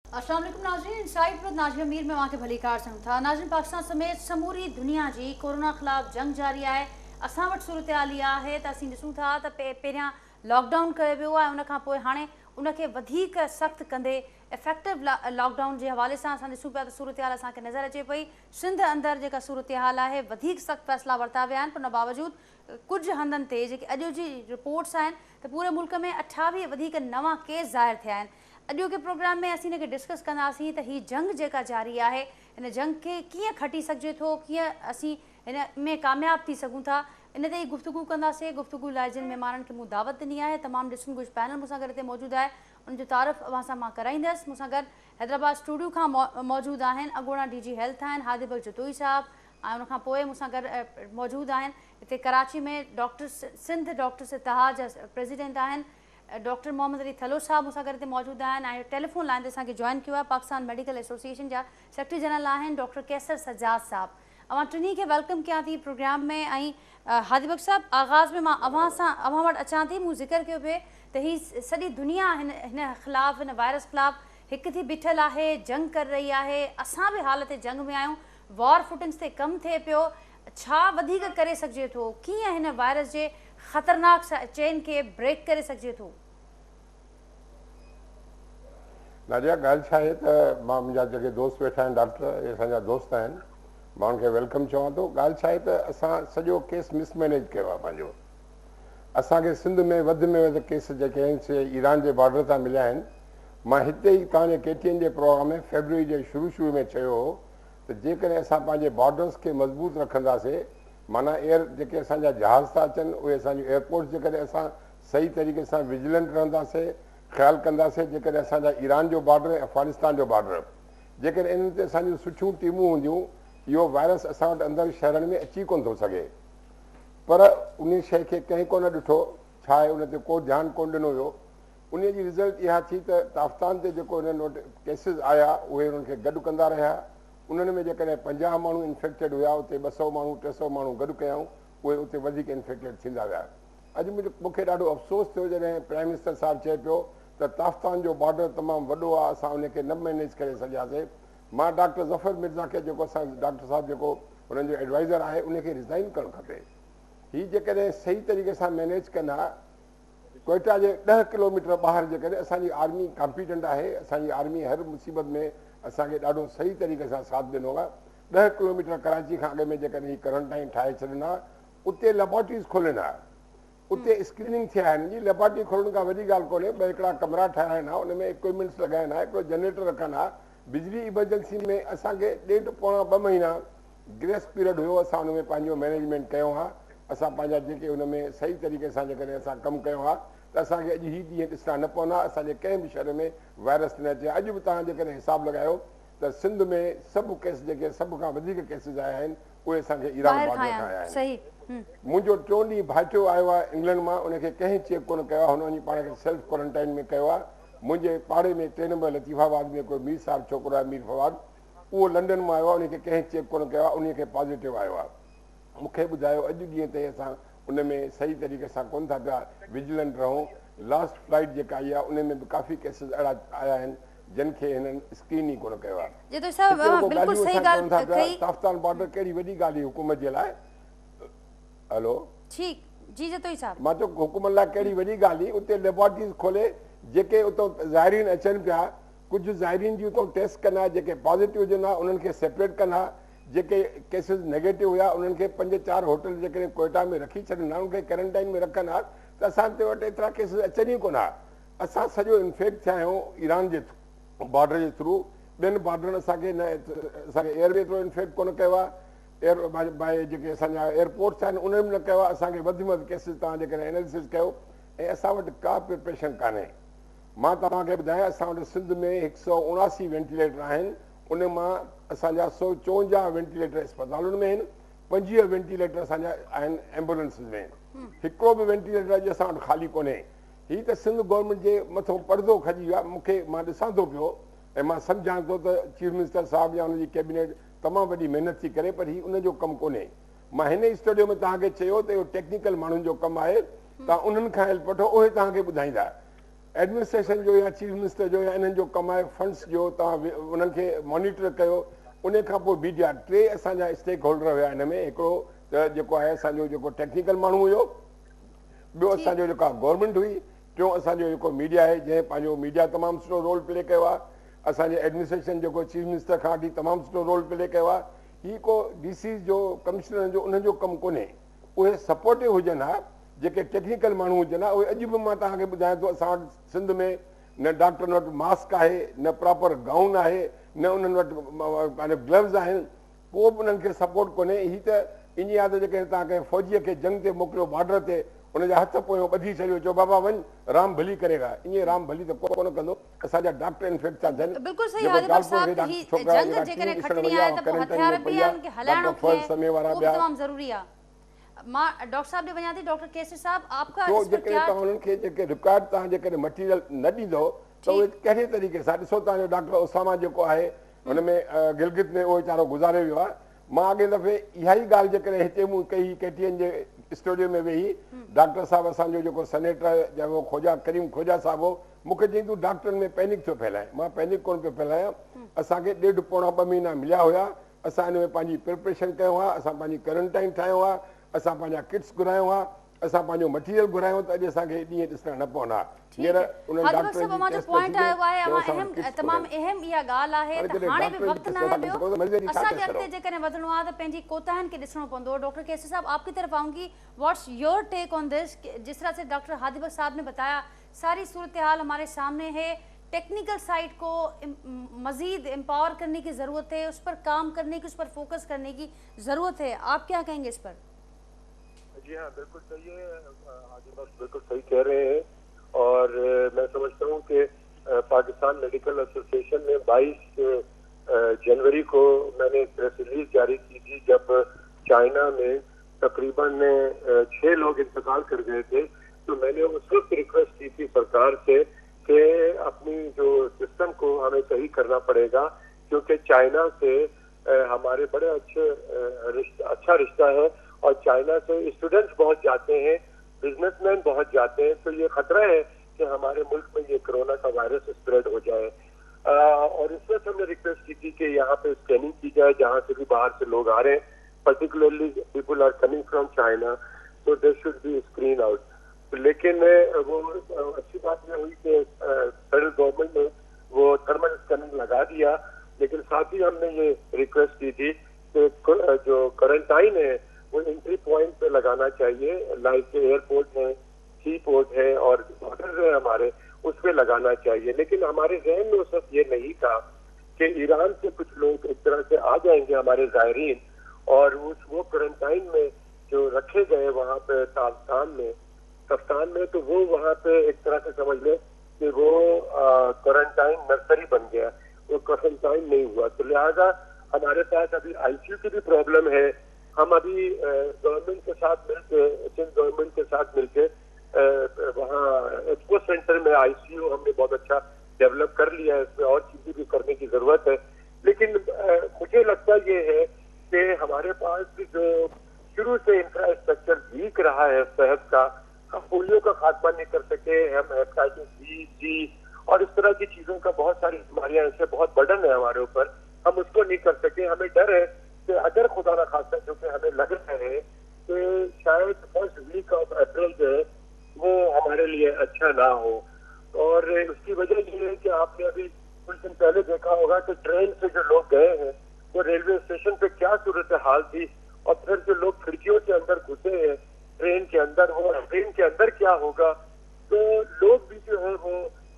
अस्सलाम वालेकुम नाज़रीन, इनसाइड विद नाज़िया मीर में वहाँ के भली कार संग था। नाज़रीन, पाकिस्तान समेत समूरी दुनिया जी कोरोना खिलाफ़ जंग जारी है। असां वटि सूरत हाल इहा आहे त असीं ॾिसूं था त पहिरियां लॉकडाउन कयो वियो आहे, उन खां पोइ हाणे उनखे वधीक सख़्तु कंदे इफेक्टिव लॉकडाउन जे हवाले सां असां ॾिसूं पिया त सूरत हाल असांखे नज़र अचे पई। सिंध अंदरि जेका सूरत हाल आहे वधीक सख़्तु फ़ैसिला वरिता विया आहिनि, पर उन बावजूदि कुझु हंधनि ते जेके अॼु जी रिपोर्ट्स आहिनि त पूरे मुल्क में 28 वधीक नवां केस ज़ाहिर थिया आहिनि। अॼु के प्रोग्राम में असीं हिनखे डिस्कस कंदासीं त हीअ जंग जेका जारी आहे हिन जंग खे कीअं खटी सघिजे थो, कीअं असीं हिन में कामयाबु थी सघूं था, इन ते ई गुफ़्तगू कंदासीं। गुफ़्तगू लाइ जिन महिमाननि खे मूं दावत ॾिनी आहे, तमामु डिस्टिंग्विश्ड पैनल मूंसां गॾु हिते मौजूदु आहे, उनजो तारीफ़ अव्हां सां मां कराईंदसि। मूंसां गॾु हैदराबाद स्टूडियो खां मौजूदु आहिनि अॻूणा DG हेल्थ आहिनि हादिबक जतोई साहब, ऐं उनखां पोइ मूंसां गॾु मौजूदु आहिनि हिते कराची में डॉक्टर सिंध डॉक्टर्स इत्तेहाद जा प्रेसिडेंट आहिनि डॉक्टर मोहम्मद अली थलो साहब मूंसां गॾु हिते मौजूदु आहिनि, ऐं टेलीफोन लाइन ते असांखे जॉइन कयो आहे पाकिस्तान मेडिकल एसोसिएशन जा सेक्रेटरी जनरल आहिनि डॉक्टर कैसर सज्जाद साहब। अवां टिनी खे वेलकम कयां थी प्रोग्राम में। ऐं हादिबक साहब, आगाज़ में मां अवां वटि अचां थी। मूं ज़िक्र कयो पिए त हीअ सॼी दुनिया हिन ख़िलाफ़ु, हिन वायरस ख़िलाफ़ु हिकु थी बीठल आहे, जंग करे रही आहे। असां बि हालत जंग में आहियूं, वॉर फुटिंग्स ते कमु थिए पियो। छा वधीक करे सघिजे थो, कीअं हिन वायरस जे ख़तरनाक चेन खे ब्रेक करे सघिजे थो? नादिया, ॻाल्हि छा आहे त मां मुंहिंजा जेके दोस्त वेठा आहिनि डॉक्टर, इहे असांजा दोस्त आहिनि, मां उनखे वेलकम चवां थो। ॻाल्हि छा आहे त असां सॼो केस मिसमैनेज कयो आहे पंहिंजो। असांखे सिंध में वधि में वधि केस जेके आहिनि से ईरान जे बॉर्डर तां मिलिया आहिनि। मां हिते ई तव्हांजे KTN जे प्रोग्राम में फेबरवरी जे शुरू में चयो हो त जेकॾहिं असां पंहिंजे बॉर्डर्स खे मज़बूत रखंदासीं, माना एयर जेके असांजा जहाज़ था अचनि उहे असांजूं एयरपोर्ट जेकॾहिं असां सही तरीक़े सां विजिलेंट रहंदासीं, ख़्यालु कंदासीं, जेकॾहिं असांजा ईरान जो बॉर्डर ऐं अफ़गानिस्तान जो बॉर्डर, जेकॾहिं इन्हनि ते असांजूं सुठियूं टीमूं हूंदियूं, इहो वायरस असां वटि अंदरि शहरनि में अची कोन थो सघे। पर उन शइ खे कंहिं कोन ॾिठो, छा आहे उन ते को ध्यानु कोन ॾिनो वियो। उन जी रिज़ल्ट इहा थी त ताफ़्तान ते जेको हिन केसिस आया उहे उन्हनि खे गॾु कंदा रहिया। उन्हनि में जेकॾहिं 50 माण्हू इन्फेक्टेड हुया, उते 200 माण्हू 300 माण्हू गॾु कयऊं, उहे उते वधीक इन्फेक्टेड थींदा विया। अॼु मूंखे ॾाढो अफ़सोस थियो जॾहिं प्राइम मिनिस्टर साहिबु चए पियो त ताफ़्तान जो बॉर्डर तमामु वॾो आहे, असां उनखे न मैनेज करे सघियासीं। मां डॉक्टर ज़फ़र मिर्ज़ा खे, जेको असां डॉक्टर साहिबु जेको हुननि जो एडवाइज़र आहे, उनखे रिज़ाइन करणु खपे। हीअ जेकॾहिं सही तरीक़े सां मैनेज कंदा, कोयटा जे 10 किलोमीटर ॿाहिरि जेकॾहिं असांजी आर्मी कॉम्पिटेंट आहे, असांजी आर्मी हर मुसीबत में असांखे ॾाढो सही तरीक़े सां साथ ॾिनो आहे। 10 किलोमीटर कराची खां अॻु में जेकॾहिं क्वारंटाइन ठाहे छॾिना, उते लेबोरेटरीज़ खोलिना, उते स्क्रीनिंग थिया आहिनि। जी लेबोरेटरी खोलण खां वॾी ॻाल्हि कोन्हे, ॿ हिकिड़ा कमरा ठाहिराइणा, उन में इक्विपमेंट्स लॻाइणा, हिकिड़ो जनरेटर रखंदा। बिजली इमरजेंसी में असांखे 1.5 पौणा 2 महीना ग्रेस पीरियड हुयो, असां हुन में पंहिंजो मैनेजमेंट कयो आहे। असां पंहिंजा जेके हुन में सही तरीक़े सां जेकॾहिं असां कमु कयो आहे त असांखे अॼु हीअ ॾींहं ॾिसणा न पवंदा, असांजे कंहिं बि शहर में वायरस न अचे। अॼु बि तव्हां जेकॾहिं हिसाबु लॻायो त सिंध में सभु केस जेके सभ खां वधीक केसिस आया आहिनि उहे असांखे ईरान बॉर्डर खां आया आहिनि। मुंहिंजो 4 ॾींहं भाइटियो आयो आहे इंग्लैंड मां, उनखे कंहिं चेक कोन कयो आहे, हुन वञी पाण खे सेल्फ क्वारंटाइन में कयो आहे। मुंहिंजे पाड़े में 3 नंबर लतीफ़ाबाद में कोई मीर साहिबु छोकिरो आहे, मीर फवाद, उहो लंडन मां आयो आहे, उनखे कंहिं चेक कोन कयो आहे, उनखे पॉज़िटिव आयो आहे। मूंखे ॿुधायो अॼु ॾींहं ताईं असां उन में सही तरीक़े सां कोन था पिया विजिलेंट रहूं। लास्ट फ्लाइट जेका आई आहे उन में बि काफ़ी केसिस अहिड़ा आया आहिनि जिन खे हिननि स्क्रीन ई कोन कयो आहे। ताफ़्तान बॉर्डर कहिड़ी वॾी ॻाल्हि हुई हुकूमत जे लाइ। हलो जी जतोई साहब, मां चयो हुकूमत लाइ कहिड़ी वॾी ॻाल्हि हुई। उते लेबोरेटरीज़ खोले, जेके उतां ज़ाइरीन अचनि पिया, कुझु ज़ाइरीन जी उतां टेस्ट कंदा, जेके पॉज़िटिव हुजंदा उन्हनि खे सेपरेट कंदा, जेके केसिस नेगेटिव हुया उन्हनि खे 5-4 होटल जेकॾहिं कोयटा में रखी छॾींदा, उनखे क्वारंटाइन में रखंदा त असां ते वटि एतिरा केसिस अचनि ई कोन हा। असां सॼो इन्फेक्ट थिया आहियूं ईरान जे बॉर्डर जे थ्रू। ॿियनि बॉर्डरनि असांखे न, असांखे एयरवे थ्रू इन्फेक्ट कोन कयो आहे, एयर बाए जेके असांजा एयरपोर्ट्स आहिनि उन्हनि में न कयो आहे। असांखे वधि में वधि केसिस तव्हां जेकॾहिं एनालिसिस कयो, ऐं असां वटि का प्रिपरेशन कान्हे। मां तव्हांखे ॿुधायां, असां वटि सिंध में 179 वेंटिलेटर आहिनि, उन मां असांजा 154 वेंटिलेटर अस्पतालुनि में आहिनि, 25 वेंटिलेटर असांजा आहिनि एम्बुलेंसिस में। हिकिड़ो बि वेंटिलेटर अॼु असां वटि ख़ाली कोन्हे। हीअ त सिंध गवर्नमेंट जे मथां पर्दो खॼी वियो आहे। मूंखे, मां ॾिसां थो पियो ऐं मां सम्झां थो त चीफ मिनिस्टर साहिबु या हुनजी कैबिनेट तमामु वॾी महिनत थी करे, पर हीउ उनजो कमु कोन्हे। मां हिन स्टूडियो में तव्हांखे चयो त इहो टेक्निकल माण्हुनि जो कमु आहे, तव्हां उन्हनि खां हेल्प वठो, उहे तव्हांखे ॿुधाईंदा। एडमिनिस्ट्रेशन जो या चीफ मिनिस्टर जो या इन्हनि जो कमाए फंड्स जो तव्हां उन्हनि खे मॉनिटर कयो। उन खां पोइ मीडिया, टे असांजा स्टेक होल्डर हुया हिन में। हिकिड़ो त जेको आहे असांजो जेको टेक्निकल माण्हू हुयो, ॿियो असांजो जेका गवर्नमेंट हुई, टियों असांजो जेको मीडिया आहे जंहिं पंहिंजो मीडिया तमामु सुठो रोल प्ले कयो आहे। असांजे एडमिनिस्ट्रेशन जेको चीफ मिनिस्टर खां वठी तमामु सुठो रोल प्ले कयो आहे। हीअ को डीसी जो कमिश्नर जो उन्हनि जो कमु कोन्हे, उहे सपोर्टिव हुजनि हा, जेके टेक्निकल माण्हू हुजनि हा। उहे अॼु बि मां तव्हांखे ॿुधायां थो, असां वटि सिंध में न डॉक्टरनि वटि मास्क आहे, न प्रॉपर गाउन आहे, न उन्हनि वटि पंहिंजे ग्लव्स आहिनि, को बि उन्हनि खे सपोर्ट कोन्हे। हीअ त इन यादि जेके तव्हांखे फ़ौजीअ खे जंग ते मोकिलियो बॉर्डर ते, उनजा हथ पोयों ॿधी छॾियो, चयो बाबा वञ राम भली करेगा। ईअं राम भली त कोन कंदो। असांजा डॉक्टर इन्फेक्ट था थियनि। बिल्कुलु सही हादिबक साहब, ही जंग जेकॾहिं खटणी आहे त पोइ हथियार बि आहिनि कि हलाइणो कीअं, उहो बि तमामु ज़रूरी आहे। मां डॉक्टर साहब ॾे वञा थी। डॉक्टर केसरी साहब, आपका तो जेकॾहिं तव्हां उन्हनि खे जेके रिकॉर्ड तव्हां जेकॾहिं मटीरियल न ॾींदो त उहे कहिड़े तरीक़े सां, ॾिसो तव्हांजो डॉक्टर उसामा जेको आहे हुन में गिलगित में उहो वीचारो गुज़ारे वियो आहे। मां अॻे दफ़े इहा ई ॻाल्हि जेकॾहिं हिते मूं कई KTN जे स्टूडियो में वेही, डॉक्टर साहब असांजो जेको सेनेटर जेको खोजा करीम खोजा साहब हो, मूंखे चई तूं डॉक्टरनि में पैनिक थो फैलाए। मां पैनिक कोन पियो फैलायां। असांखे 1.5 पौणा 2 महीना मिलिया हुया। असां हिन में पंहिंजी प्रिपरेशन कयो आहे, असां पंहिंजी क्वारंटाइन ठाहियो आहे, असां पंहिंजा किट्स घुरायो आहे, असां पंहिंजो मटीरियल घुरायो त अॼु असांखे ॾींहं ॾिसणा न पवंदा। तमामु अहम इहा ॻाल्हि आहे त हाणे बि वक़्तु न आहे ॿियो, असांखे अॻिते जेकॾहिं वधणो आहे त पंहिंजी कोताहियुनि खे ॾिसणो पवंदो। डॉक्टर केसरी साहब, आपकी तरफ आऊंगी, what's your take on this? जिस तरह से डॉक्टर हादिबक साहब ने बताया, सारी सूरत हाल हमारे सामने है। टेक्निकल साइड को मजीद एम्पावर करने की ज़रूरत है, उस पर काम करने की, उस पर फोकस करने की ज़रूरत है। आप क्या कहेंगे इस पर? जी हाँ, बिल्कुल सही है, हादिबक बिल्कुल सही कह रहे हैं। और मैं समझता हूँ कि पाकिस्तान मेडिकल एसोसिएशन ने 22 जनवरी को मैंने एक प्रेस रिलीज जारी की थी, जब चाइना में तकरीबन 6 लोग इंतकाल कर गए थे। तो मैंने उस वक्त रिक्वेस्ट की थी सरकार से कि अपनी जो सिस्टम को हमें सही करना पड़ेगा, क्योंकि चाइना से हमारे बड़े अच्छा रिश्ता है और चाइना से स्टूडेंट्स बहुत जाते हैं, बिजनेसमैन बहुत जाते हैं। तो ये खतरा है कि हमारे मुल्क में ये कोरोना का वायरस स्प्रेड हो जाए। और इस वक्त हमने रिक्वेस्ट की थी कि यहाँ पे स्कैनिंग की जाए, जहाँ से भी बाहर से लोग आ रहे हैं, particularly people are coming from China, तो they should be screen out. लेकिन वो अच्छी बात यह हुई कि फेडरल गवर्नमेंट ने वो थर्मल स्कैनिंग लगा दिया। लेकिन साथ ही हमने ये रिक्वेस्ट की थी कि जो क्वारंटाइन है वो एंट्री पॉइंट पे लगाना चाहिए, लाइक एयरपोर्ट है, सी पोर्ट है और बॉर्डर है हमारे, उस पे लगाना चाहिए। लेकिन हमारे जहन में उस वक्त ये नहीं था कि ईरान से कुछ लोग एक तरह से आ जाएंगे हमारे ज़ायरीन, और वो क्वारंटाइन में जो रखे गए वहाँ पे कफ्तान में, तो वो वहाँ पे एक तरह से समझ ले कि वो क्वारंटाइन नर्सरी बन गया, वो क्वारंटाइन नहीं हुआ। तो लिहाजा हमारे पास अभी ICU की भी प्रॉब्लम है। हम अभी गवर्नमेंट के साथ मिलके, सिंध गवर्नमेंट के साथ मिलके वहाँ एक्सपो सेंटर में ICU हमने बहुत अच्छा डेवलप कर लिया है। इसमें और चीजें भी करने की जरूरत है। लेकिन मुझे लगता ये है कि हमारे पास जो शुरू से इंफ्रास्ट्रक्चर वीक रहा है सेहत का, हम पोलियो का खात्मा नहीं कर सके, हम हेपेटाइटिस B, C और इस तरह की चीजों का बहुत सारी बीमारियां ऐसे बहुत बर्डन है हमारे ऊपर, हम उसको नहीं कर सके। हमें डर है कि अगर खुदा ना खास्ता, जो कि हमें लग रहा है कि शायद फर्स्ट वीक ऑफ अप्रैल जो है वो हमारे लिए अच्छा ना हो। और उसकी वजह ये है कि आपने अभी कुछ दिन पहले देखा होगा कि ट्रेन से जो लोग गए हैं वो रेलवे स्टेशन पे क्या सूरत हाल थी, और फिर जो लोग खिड़कियों के अंदर घुसे हैं ट्रेन के अंदर, वो ट्रेन के अंदर क्या होगा। तो लोग भी जो है वो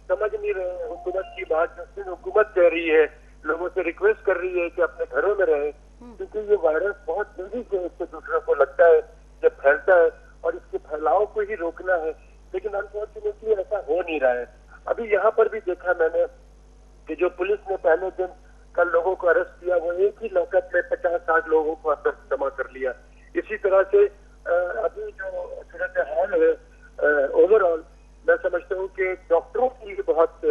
समझ नहीं रहे हैं हुकूमत की बात। जिस हुकूमत कह रही है, लोगों से रिक्वेस्ट कर रही है कि अपने घरों में रहें, क्योंकि ये वायरस बहुत तेजी से एक से दूसरे को लगता है, जब फैलता है, और इसके फैलाव को ही रोकना है। लेकिन अनफॉर्चुनेटली ऐसा हो नहीं रहा है। अभी यहाँ पर भी देखा मैंने कि जो पुलिस ने पहले दिन कल लोगों को अरेस्ट किया, वो एक ही लौकत में 50-60 लोगों को अंदर जमा कर लिया। इसी तरह से अभी जो सूरत हाल है ओवरऑल, मैं समझता हूँ कि डॉक्टरों के लिए बहुत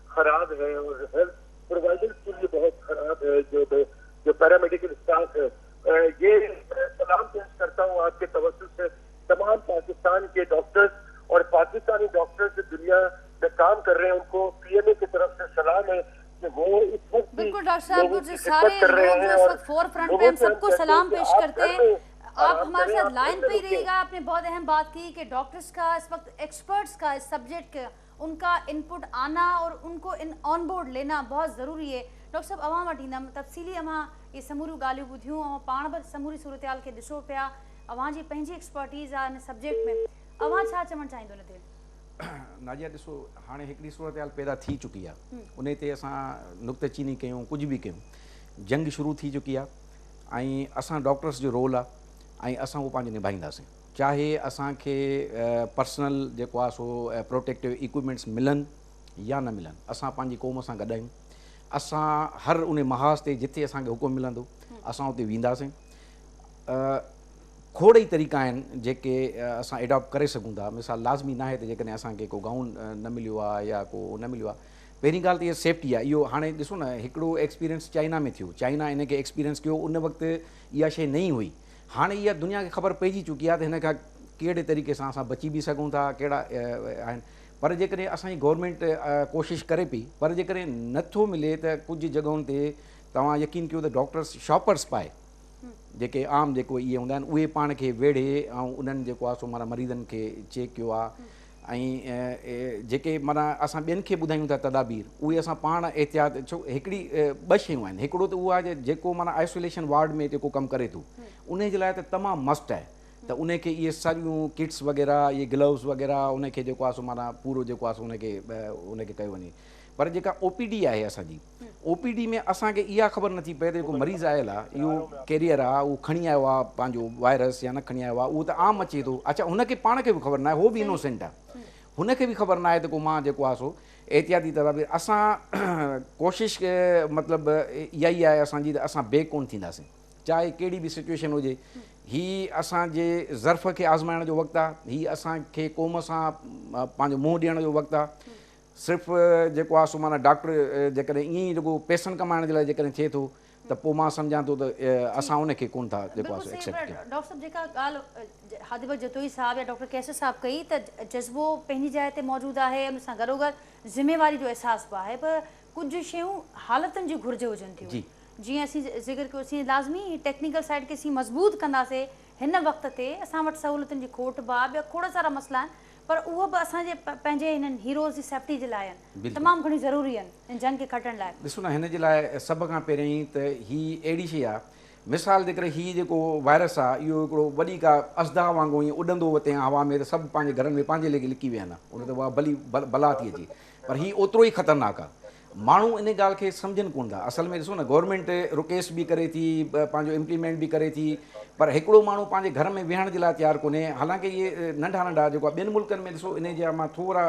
खराब है और हेल्थ प्रोवाइडर्स के लिए बहुत खराब है। जो पैरामेडिकल स्टाफ है, ये सलाम पेश करता हूँ आपके तवज्जुह से तमाम पाकिस्तान के डॉक्टर्स और पाकिस्तानी डॉक्टर्स दुनिया में काम मुफ्त बिल्कुल डॉक्टर साहब, लोगों कुछ की सारे खिदमत कर रहे लोग हैं जो इस और वक्त फोर फ्रंट पे लोगों हम से सबको कहते हैं सलाम कि पेश आप करते घर हैं। में आप आराम हमारे करें, साथ आप घर लाइन में पे ही रुकें। रहिएगा। आपने बहुत अहम बात की कि डॉक्टर्स का इस वक्त, एक्सपर्ट्स का इस सब्जेक्ट का उनका इनपुट आना और उनको इन ऑन बोर्ड लेना बहुत ज़रूरी है। डॉक्टर साहब, अवां वटि ईंदमि तफ़सीली, अवां ये समूरियूं ॻाल्हियूं ॿुधियूं, अवां पाण बि समूरी सूरत हाल खे ॾिसो पिया, अवां जी पंहिंजी एक्सपर्टीज़ आहे हिन सब्जेक्ट में, अवां छा चवणु चाहींदो हिन ते? नाजिया ॾिसो, हाणे हिकिड़ी सूरत हाल पैदा थी चुकी आहे, उन ते असां नुक्तेचीनी कयूं, कुझु बि कयूं, जंग शुरू थी चुकी आहे ऐं असां डॉक्टर्स जो रोल आहे ऐं असां उहो पंहिंजो निभाईंदासीं। चाहे असांखे पर्सनल जेको आहे सो प्रोटेक्टिव इक्विपमेंट्स मिलनि या न मिलनि, असां पंहिंजी क़ौम सां गॾु आहियूं। असां हर उन महाज़ ते जिथे असांखे हुकुम मिलंदो असां उते वेंदासीं। खोड़ ई तरीक़ा आहिनि जेके असां एडॉप्ट करे सघूं था। मिसाल लाज़मी न आहे त जेकॾहिं असांखे को गाउन न मिलियो आहे या को न मिलियो आहे। पहिरीं ॻाल्हि त इहा सेफ्टी आहे। इहो हाणे ॾिसो न, हिकिड़ो एक्सपीरियंस चाइना में थियो, चाइना इन खे एक्सपीरियंस कयो, उन वक़्तु इहा शइ नई हुई। हाणे इहा दुनिया खे ख़बर पइजी चुकी आहे त हिन खां कहिड़े तरीक़े सां असां बची बि सघूं था, कहिड़ा आहिनि। पर जेकॾहिं असांजी गवर्नमेंट कोशिशि करे पई, पर जेकॾहिं नथो मिले त कुझु जॻहुनि ते तव्हां यकीन कयो त डॉक्टर्स शॉपर्स पाए, जेके आम जेको इहे हूंदा आहिनि, उहे पाण खे वेढ़े ऐं उन्हनि जेको आहे सो माना मरीज़नि खे चेक कयो आहे। ऐं जेके माना असां ॿियनि खे ॿुधायूं था तदाबीर, उहे असां पाण एहतियात, छो हिकिड़ी ॿ शयूं आहिनि। हिकिड़ो त उहो आहे जेको माना आइसोलेशन वार्ड में जेको कमु करे थो, उन जे लाइ त तमामु मस्ट आहे त उनखे इहे सारियूं किट्स वग़ैरह, इहे ग्लव्स वग़ैरह, उनखे जेको आहे सो माना पूरो जेको आहे सो उनखे कयो वञे। पर जेका OPD आहे असांजी, OPD में असांखे इहा ख़बर नथी पए त जेको मरीज़ आयल आहे, इहो कैरियर आहे, उहो खणी आयो आहे पंहिंजो वायरस या न खणी आयो आहे, उहो त आम अचे थो। अच्छा, हुनखे पाण खे बि ख़बर न आहे, उहो बि इनोसेंट आहे, हुनखे बि ख़बर न आहे त को मां जेको आहे सो एहतियाती तदाबीर। असां कोशिशि मतिलबु इहा ई आहे असांजी त असां बेक कोन थींदासीं, चाहे कहिड़ी बि सिचुएशन हुजे। हीअ असांजे ज़र्फ़ खे आज़माइण जो वक़्तु आहे, हीअ असांखे क़ौम सां पंहिंजो मुंहुं ॾियण जो वक़्तु आहे। सिर्फ़ु जेको आहे सो माना डॉक्टर जेकॾहिं ईअं ई जेको पैसनि कमाइण जे लाइ जेकॾहिं थिए थो त पोइ मां सम्झां थो त असां उनखे कोन था जेको आहे सो एक्सेप्ट कयूं। डॉक्टर साहब, जेका ॻाल्हि हादिबा जतोई साहब या डॉक्टर कैसर साहब कई, त जज़्बो पंहिंजी जाइ ते मौजूदु आहे, उन सां गॾोगॾु ज़िम्मेवारी जो अहसासु बि आहे, पर कुझु शयूं हालतुनि जी घुरिज हुजनि थियूं। जीअं असीं ज़िक्र कयोसीं, लाज़मी टेक्निकल साइड खे असीं मज़बूत कंदासीं। हिन वक़्त ते असां वटि सहूलियतुनि जी खोट बि आहे, ॿिया खोड़ सारा मसइला आहिनि, पर उहो बि असांजे पंहिंजे हिननि हीरोज़ जी सेफ्टी जे लाइ आहिनि, तमामु घणी ज़रूरी आहिनि इन जंग खे खटण लाइ। ॾिसो न, हिन जे लाइ सभ खां पहिरीं त हीअ अहिड़ी शइ आहे, मिसाल जे करे हीअ जेको वायरस आहे, इहो हिकिड़ो वॾी का असदा वांगुरु ईअं उॾंदो वते हवा में, त सभु पंहिंजे घरनि में पंहिंजे लेखे लिकी विया आहिनि, उन ते उहा बला थी अचे। पर हीअ ओतिरो ई ख़तरनाक आहे। माण्हू इन ॻाल्हि खे सम्झनि कोन था। असल में ॾिसो न, गवर्नमेंट रिक्वेस्ट बि करे थी, पंहिंजो इम्प्लीमेंट बि करे थी, पर हिकिड़ो माण्हू पंहिंजे घर में विहण जे लाइ तयारु कोन्हे। हालांकि इहे नंढा नंढा जेको आहे ॿियनि मुल्कनि में ॾिसो, इन जा मां थोरा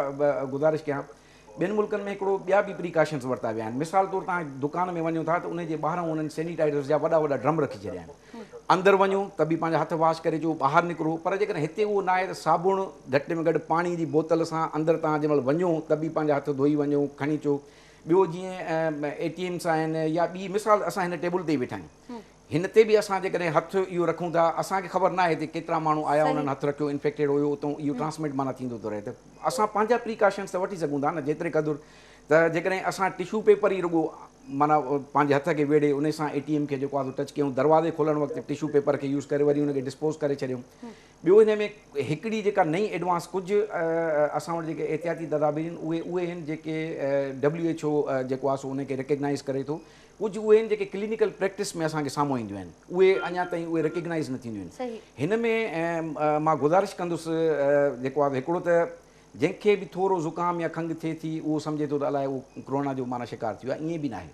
गुज़ारिश कयां, ॿियनि मुल्कनि में हिकिड़ो ॿिया बि प्रिकॉशन्स वरिता विया आहिनि। मिसाल तौरु तव्हां दुकान में वञो था त उन जे ॿाहिरां उन्हनि सैनिटाइज़र्स जा वॾा वॾा ड्रम रखी छॾिया आहिनि। अंदरि वञो त बि पंहिंजा हथ वॉश करे अचो, ॿाहिरि निकिरो। पर जेकॾहिं हिते उहो न आहे त साबुण घटि में घटि पाणी जी बोतल सां अंदरि तव्हां जंहिं महिल वञो त बि पंहिंजा हथ धोई वञो, खणी अचो। ॿियो जीअं ATMs आहिनि या ॿी मिसाल, असां हिन टेबल ते ई वेठा आहियूं, हिन ते बि असां जेकॾहिं हथु इहो रखूं था, असांखे ख़बर न आहे हिते केतिरा माण्हू आया, उन्हनि हथु रखियो, इन्फेक्टेड हुयो, उतां इहो ट्रांसमिट माना थींदो थो रहे। त असां पंहिंजा प्रिकॉशन्स त वठी सघूं था न जेतिरे क़दुरु। त जेकॾहिं असां टिशू पेपर ई रुॻो माना पंहिंजे हथ खे वेड़े उन सां ATM खे जेको आहे टच कयूं, दरवाज़े खोलण वक़्तु टिशू पेपर खे यूज़ करे वरी उनखे डिस्पोज़ करे छॾियूं। ॿियो हिन में हिकिड़ी जेका नई एडवांस कुझु असां वटि जेके एहतियाती तदाबीर आहिनि, उहे आहिनि जेके WHO जेको आहे सो उनखे रिकग्नाइज़ करे थो। कुझु उहे आहिनि जेके क्लिनिकल प्रैक्टिस में असांखे साम्हूं ईंदियूं आहिनि, उहे अञा ताईं उहे रिकग्नाइज़ न थींदियूं आहिनि। हिन में मां गुज़ारिश कंदुसि जेको आहे हिकिड़ो त जंहिंखे बि थोरो ज़ुकाम या खंघि थिए थी, उहो सम्झे थो त अलाए उहो कोरोना जो माना शिकार थियो आहे, ईअं बि न आहे।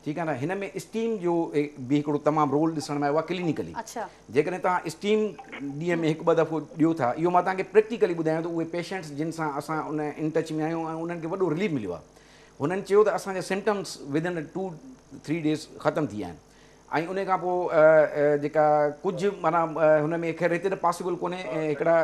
ठीकु आहे न। हिन में स्टीम जो बि हिकिड़ो तमामु रोल ॾिसण में आयो आहे क्लिनिकली। जेकॾहिं तव्हां स्टीम ॾींहं में हिकु ॿ दफ़ो ॾियो था, इहो मां तव्हांखे प्रैक्टिकली ॿुधायां थो, उहे पेशेंट्स जिन सां असां उन इन टच में आहियूं ऐं उन्हनि खे वॾो रिलीफ मिलियो आहे। हुननि चयो त असांजा सिम्टम्स विदिन 2-3 डेज़ ख़तमु थी विया आहिनि। ऐं उन खां पोइ जेका कुझु माना हुन में ख़ैर हिते त पॉसिबल कोन्हे, हिकिड़ा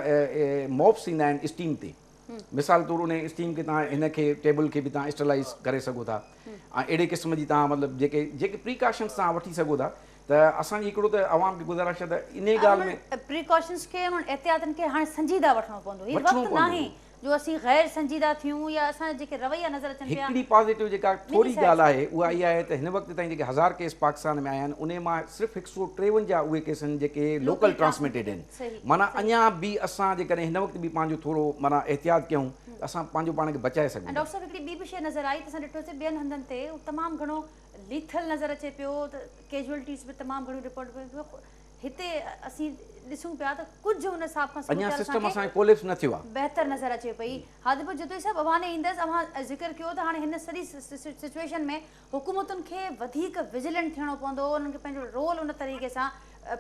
मॉप्स ईंदा आहिनि स्टीम ते। मिसाल तौरु उन स्टीम खे तव्हां हिन खे टेबल खे बि तव्हां स्टरलाइज़ करे सघो था, ऐं अहिड़े क़िस्म जी तव्हां मतिलबु जेके प्रिकॉशन्स तव्हां वठी सघो था। त असांजी हिकिड़ो त आवाम खे गुज़ारिश आहे त इन ॻाल्हि में प्रिकॉशन्स खे, एहतियातनि खे हाणे संजीदा वठणो पवंदो। हीअ वक़्तु न आहे जो असीं गैर संजीदा थियूं या असांजा जेके रवैया नज़र अचनि पिया। हिकिड़ी पॉज़िटिव जेका थोरी साइड ॻाल्हि आहे उहा इहा आहे त हिन वक़्त ताईं जेके 1000 केस पाकिस्तान में आया आहिनि उन मां सिर्फ़ु 153 उहे केस आहिनि जेके लोकल ट्रांसमिटेड आहिनि। सही, माना अञा बि असां जेकॾहिं हिन वक़्त बि पंहिंजो थोरो माना एहतियात कयूं त असां पंहिंजो पाण खे बचाए सघूं। डॉक्टर साहब हिकिड़ी ॿी बि शइ नज़र आई त असां ॾिठोसीं ॿियनि हंधनि ते तमामु घणो लीथल नज़र अचे पियो त कैजुअलिटीज़ बि तमामु घणियूं रिपोर्ट पियो। हिते असीं ॾिसूं पिया त कुझु हुन हिसाब खां अञा सिस्टम असांखे कोलेप्स न थियो आहे। बहितर नज़र अचे पई। हादिपुर जिते साहब अवाने ईंदसि अवां ज़िक्र कयो त हाणे हिन सॼी सिचुएशन में हुकूमतुनि खे वधीक विजिलेंट थियणो पवंदो, उन्हनि खे पंहिंजो रोल उन तरीक़े सां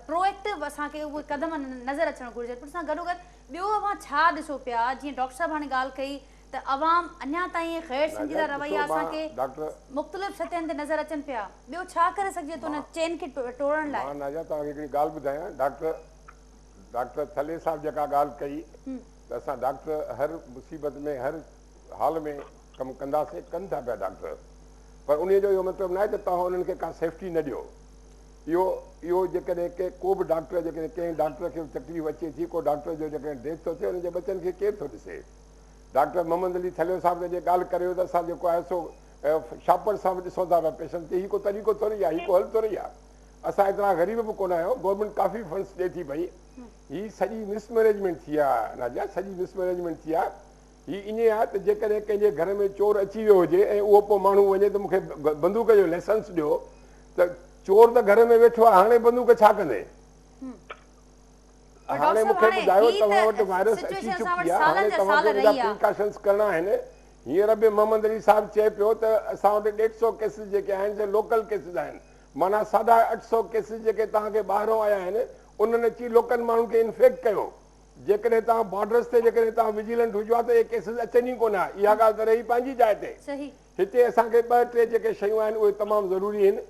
प्रोएक्टिव असांखे उहे क़दम नज़र अचणु घुरिजे। पर सां गॾोगॾु ॿियो अवां छा ॾिसो पिया, जीअं डॉक्टर साहब हाणे ॻाल्हि कई त अवाम अञा ताईं गैर संजीदा रवैया असांखे मुख़्तलिफ़ सतहनि ते नज़र अचनि पिया। ॿियो छा करे सघिजे थो उन चेन खे तोड़ण लाइ? मां नाजा तव्हांखे हिकिड़ी ॻाल्हि ॿुधायां, डॉक्टर थले साहब जेका ॻाल्हि कई त असां डॉक्टर हर मुसीबत में हर हाल में कमु कंदासीं, कनि था पिया डॉक्टर, पर उन जो इहो मतिलबु न आहे त तव्हां उन्हनि खे का सेफ्टी न ॾियो। इहो जेकॾहिं को बि डॉक्टर जेकॾहिं कंहिं डॉक्टर खे तकलीफ़ अचे थी, को डॉक्टर जो जेकॾहिं डेथ थो थिए उनजे बचनि खे केरु थो ॾिसे? डॉक्टर मोहम्मद अली थलियो साहब ने जे ॻाल्हि करियो त असां जेको आहे सो शापड़ सां बि ॾिसूं था पिया पेशेंट ते, हीउ को तरीक़ो थोरी आहे, हीउ को हल थोरी आहे। असां एतिरा ग़रीब बि कोन आहियूं, गवर्नमेंट काफ़ी फंड्स ॾिए थी पई। हीअ सॼी मिसमैनेजमेंट थी आहे नाजा, सॼी मिसमैनेजमेंट थी आहे। हीअ ईअं आहे त जेकॾहिं कंहिंजे घर में चोर अची वियो हुजे ऐं उहो पोइ माण्हू वञे त मूंखे बंदूक जो लाइसेंस ॾियो, त चोर त घर में वेठो आहे, हाणे बंदूक छा कंदे? हाणे मूंखे ॿुधायो तव्हां वटि वायरस अची चुकी आहे, हाणे तव्हांखे हुनजा प्रिकॉशन्स करणा आहिनि। हींअर बि मोहम्मद अली साहब चए पियो त असां वटि 150 केसिस जेके आहिनि से लोकल केसिस आहिनि, माना 850 केसिस जेके तव्हांखे ॿाहिरों आया आहिनि उन्हनि अची लोकल माण्हुनि खे इन्फेक्ट कयो। जेकॾहिं तव्हां बॉर्डर्स ते जेकॾहिं तव्हां विजिलेंट हुजो आहे त इहे केसिस अचनि ई कोन। इहा ॻाल्हि त रही पंहिंजी जाइ ते। हिते असांखे 2-3 जेके शयूं आहिनि उहे तमामु ज़रूरी आहिनि।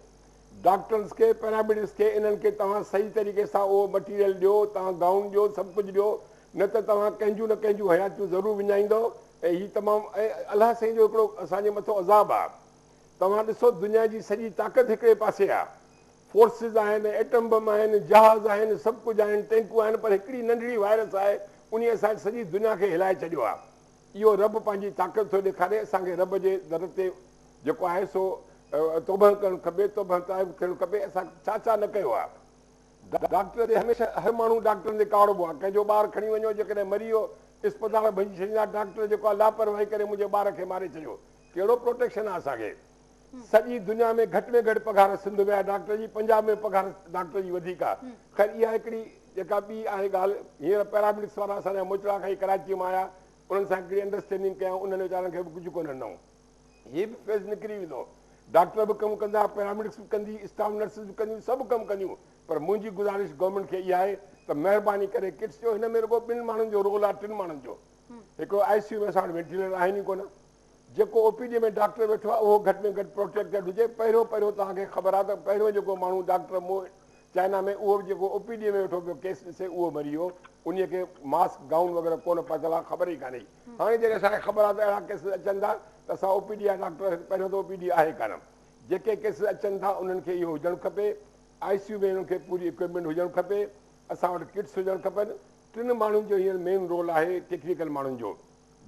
डॉक्टर्स खे, पैरामेडिक्स खे, इन्हनि खे तव्हां सही तरीक़े सां उहो मटीरियल ॾियो, तव्हां गाउन ॾियो, सभु कुझु ॾियो, न त तव्हां कंहिंजूं न कंहिंजूं हयातियूं ज़रूरु विञाईंदो। ऐं हीउ तमामु अलाह साईं जो हिकिड़ो असांजे मथां अज़ाब आहे। तव्हां ॾिसो दुनिया जी सॼी ताक़त हिकिड़े पासे आहे, फोर्सिस आहिनि, एटम बम आहिनि, जहाज़ आहिनि, सभु कुझु आहिनि, टैंकूं आहिनि, पर हिकिड़ी नंढड़ी वायरस आहे उन असांजी सॼी दुनिया खे हिलाए छॾियो आहे। इहो रब पंहिंजी ताक़त थो ॾेखारे। असांखे रब जे दर ते जेको आहे सो तौबह करणु खपे, तौबह थियणु खपे। असां छा छा न कयो आहे। डॉक्टर ते हमेशह हर माण्हू डॉक्टरनि ते कावड़बो आहे। कंहिंजो ॿारु खणी वञो, जेकॾहिं मरी वियो इस्पताल भॼी छॾींदा, डॉक्टर जेको आहे लापरवाही करे मुंहिंजे ॿार खे मारे छॾियो। कहिड़ो प्रोटेक्शन आहे असांखे? सॼी दुनिया में घटि में घटि पघार सिंध में आहे डॉक्टर जी, पंजाब में पघार डॉक्टर जी वधीक आहे। ख़ैर इहा हिकिड़ी जेका ॿी आहे ॻाल्हि, हींअर पैरामेडिक्स वारा असांजा मुचड़ा खां ई कराची मां आया, उन्हनि सां हिकिड़ी अंडरस्टैंडिंग कयूं, उन्हनि वीचारनि खे बि कुझु कोन ॾिनो। हीअ बि फेस निकिरी वेंदो। डॉक्टर बि कमु कंदा, पैरामेडिक्स बि कंदी, स्टाफ नर्सिस बि कंदियूं, सभु कमु कंदियूं। पर मुंहिंजी गुज़ारिश गवर्नमेंट खे इहा आहे त महिरबानी करे किट्स जो, हिन में रुगो 2 माण्हुनि जो रोल आहे, 3 माण्हुनि जो। हिकिड़ो ICU में असां वटि वेंटिलेटर आहिनि ई कोन। जेको OPD में डॉक्टर वेठो आहे उहो घटि में घटि प्रोटेक्टेड हुजे। पहिरियों तव्हांखे ख़बर आहे त पहिरियों जेको माण्हू डॉक्टर चाइना में उहो जेको OPD में वेठो पियो केस ॾिसे उहो मरी वियो। उन खे मास्क गाउन वग़ैरह कोन पातल आहे, ख़बर ई कान्हे। हाणे जॾहिं असांखे ख़बर आहे त अहिड़ा केस अचनि था त असां OPD जा डॉक्टर, पहिरियों त OPD आहे कान। जेके केस अचनि था उन्हनि खे इहो हुजणु खपे। ICU में उन्हनि खे पूरी इक्विपमेंट हुजणु खपे। असां वटि किट्स हुजणु खपनि। 3 माण्हुनि जो हींअर मेन रोल आहे, टेक्निकल माण्हुनि जो,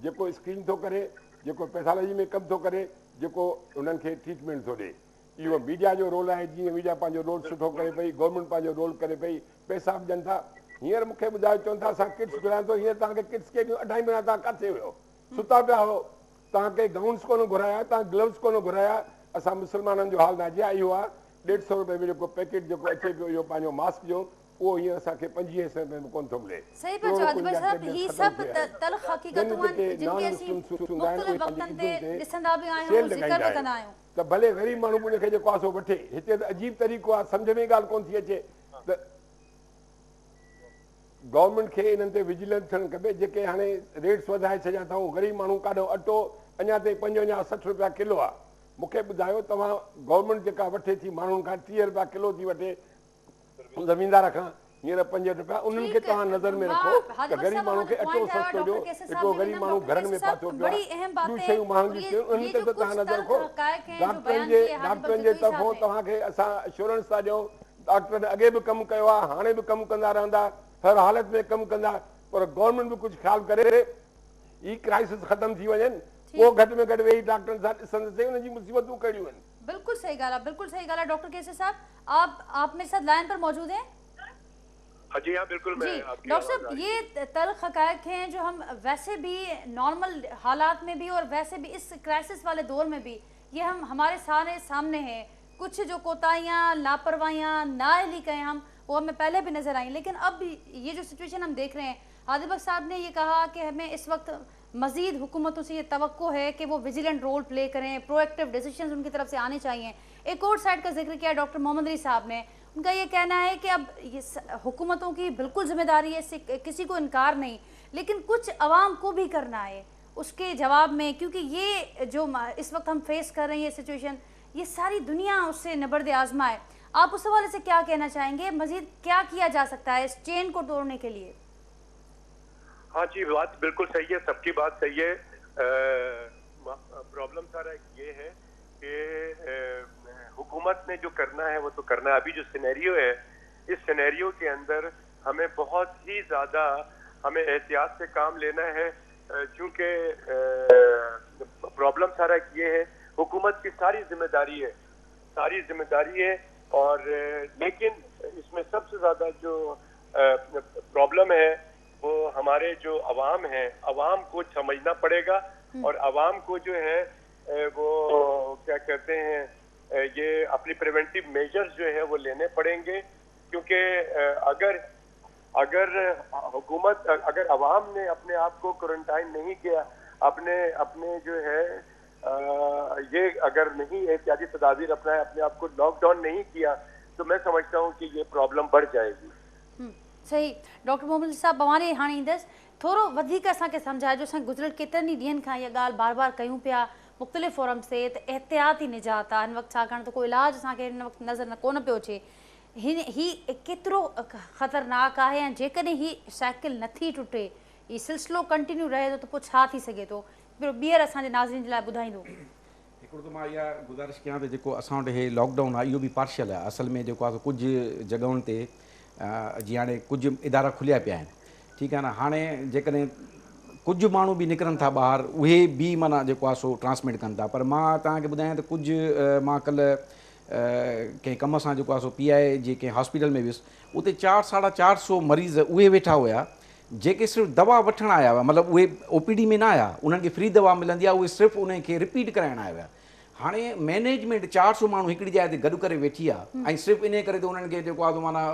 जेको स्क्रीन थो करे, जेको पैथोलॉजी में कमु थो करे, जेको उन्हनि खे ट्रीटमेंट थो ॾिए। इहो मीडिया जो रोल आहे। जीअं मीडिया पंहिंजो रोल सुठो करे पई, गवर्नमेंट पंहिंजो रोल करे पई, पैसा बि ॾियनि था। हींअर मूंखे ॿुधायो, चवनि था असां किट्स घुरायूं थो। हींअर तव्हांखे किट्स के ॾियूं? 2.5 महीना तव्हां किथे हुयो? सुता पिया हो। तव्हांखे गाउन्स कोन घुराया, तव्हां ग्लव्स कोन घुराया। असां मुस्लमाननि जो हाल नाजिया इहो आहे। 150 रुपए में जेको पैकेट जेको अचे पियो इहो पंहिंजो मास्क जो, उहो हींअर असांखे 25 रुपए में कोन थो मिले। सही पियो चओ अजमेर साहब, ही सभु तल्ख़ हक़ीक़तूं आहिनि जिनके असीं मुख़्तलिफ़ वक़्तनि ते ॾिसंदा बि आहियूं, ज़िक्र बि कंदा आहियूं। त भले ग़रीब माण्हू उनखे जेको आहे सो वठे। हिते त अजीब तरीक़ो आहे, सम्झ में ॻाल्हि कोन थी अचे त गवर्नमेंट खे इन्हनि ते विजिलेंस थियणु खपे। जेके हाणे रेट्स वधाए छॾिया अथऊं, ग़रीब माण्हू काॾो अटो अञा ताईं 55-60 रुपया किलो आहे। मूंखे ॿुधायो, तव्हां गवर्नमेंट जेका वठे थी माण्हुनि खां 30 रुपया किलो थी वठे ज़मीनदार खां, हींअर 5 रुपया, उन्हनि खे तव्हां नज़र में रखो त ग़रीब माण्हू खे अटो सस्तो ॾियो। हिकिड़ो ग़रीब माण्हू घरनि में फाथो पियो आहे, ॿियूं शयूं महांगियूं थियूं, उन्हनि ते त तव्हां नज़र रखो। डॉक्टरनि जे तरफ़ां तव्हांखे असां एश्योरेंस था ॾियूं। डॉक्टर अॻे बि कमु कयो आहे, हाणे बि कमु कंदा रहंदा, हर हालत में कमु कंदा, पर गवर्नमेंट बि कुझु ख़्यालु करे ई क्राइसिस ख़त्म थी वञनि, पोइ घटि में घटि वेही डॉक्टरनि सां ॾिसंदासीं हुन जी मुसीबतूं कहिड़ियूं आहिनि। बिल्कुल सही ॻाल्हि आहे, बिल्कुल सही ॻाल्हि आहे। डॉक्टर केसरी साहब, आप मेरे साथ लाइन पर मौजूद हैं? हाँ जी, हाँ बिल्कुल, जी मैं आपकी डॉक्टर आवाज़ आ साहब, रही ये तल्ख हक़ाइक़ हैं जो हम वैसे भी नॉर्मल हालात में भी और वैसे भी इस क्राइसिस वाले दौर में भी ये हम हमारे सारे सामने हैं। कुछ जो कोताहियाँ, लापरवाहियाँ, नाअहली कहें हम, वो हमें पहले भी नजर आई, लेकिन अब ये जो सिचुएशन हम देख रहे हैं, आदिल बख्श साहब ने ये कहा कि हमें इस वक्त मजीद हुकूमतों से ये तवक्को है कि वो विजिलेंट रोल प्ले करें, प्रोएक्टिव डिसीजंस उनकी तरफ से आने चाहिए। एक और साइड का जिक्र किया डॉक्टर मोहम्मद अली साहब ने, उनका ये कहना है कि अब ये हुकूमतों की बिल्कुल जिम्मेदारी है, इससे किसी को इनकार नहीं, लेकिन कुछ अवाम को भी करना है उसके जवाब में, क्योंकि ये जो इस वक्त हम फेस कर रहे हैं ये सिचुएशन, ये सारी दुनिया उससे नबर्द आजमा है। आप उस हवाले से क्या कहना चाहेंगे, मजीद क्या किया जा सकता है इस चेन को तोड़ने के लिए? हाँ जी, बात बिल्कुल सही है, सबकी बात सही है। प्रॉब्लम सारा ये है कि हुकूमत ने जो करना है वो तो करना है। अभी जो सिनेरियो है, इस सिनेरियो के अंदर हमें बहुत ही ज़्यादा हमें एहतियात से काम लेना है, क्योंकि प्रॉब्लम सारा ये है, हुकूमत की सारी जिम्मेदारी है, और लेकिन इसमें सबसे ज़्यादा जो प्रॉब्लम है वो हमारे जो अवाम है, अवाम को समझना पड़ेगा, और अवाम को जो है वो क्या कहते हैं, ये अपनी प्रिवेंटिव मेजर्स जो है वो लेने पड़ेंगे, क्योंकि अगर हुकूमत, अगर अवाम ने अपने आप को क्वारंटाइन नहीं किया, अपने जो है ये अगर नहीं एहतियाती तदाबीर अपनाए, अपने आप को लॉकडाउन नहीं किया, तो मैं समझता हूँ कि ये प्रॉब्लम बढ़ जाएगी। सही। डॉक्टर मोहम्मद साहब, बवाने हाणे ईंदसि, थोरो वधीक असांखे सम्झाइजो। असां गुज़िरियल केतिरनि ई ॾींहंनि खां इहा ॻाल्हि बार बार कयूं पिया मुख़्तलिफ़ फोरम ते, त एहतियाती निजात आहे हिन वक़्तु, छाकाणि त कोई इलाजु असांखे हिन वक़्तु नज़र कोन पियो अचे। ही केतिरो ख़तरनाक आहे, ऐं जेकॾहिं ही साइकिल नथी टुटे, ही सिलसिलो कंटिन्यू रहे थो, त पोइ छा थी सघे थो? ॿीहर असांजे नाज़रीन जे लाइ ॿुधाईंदो। हिकिड़ो त मां इहा गुज़ारिश कयां त जेको असां वटि हे लॉकडाउन आहे इहो बि पार्शियल आहे। असल में जेको आहे कुझु जॻहुनि ते जीअं हाणे कुझु इदारा खुलिया पिया आहिनि, ठीकु आहे न। हाणे जेकॾहिं कुझु माण्हू बि निकिरनि था ॿाहिरि, उहे बि माना जेको आहे सो ट्रांसमिट कनि था। पर मां तव्हांखे ॿुधायां त कुझु मां कल्ह कंहिं कम सां जेको आहे सो PI जे कंहिं हॉस्पिटल में वियुसि, उते 400-450 मरीज़ उहे वेठा हुया जेके सिर्फ़ु दवा वठणु आया हुआ, मतिलबु उहे OPD में न आया, उन्हनि खे फ्री दवा मिलंदी आहे, उहे सिर्फ़ु उन खे रिपीट कराइण आया हुआ। हाणे मैनेजमेंट 400 माण्हू हिकिड़ी जाइ ते गॾु करे वेठी आहे, ऐं सिर्फ़ु इन करे त उन्हनि खे जेको आहे माना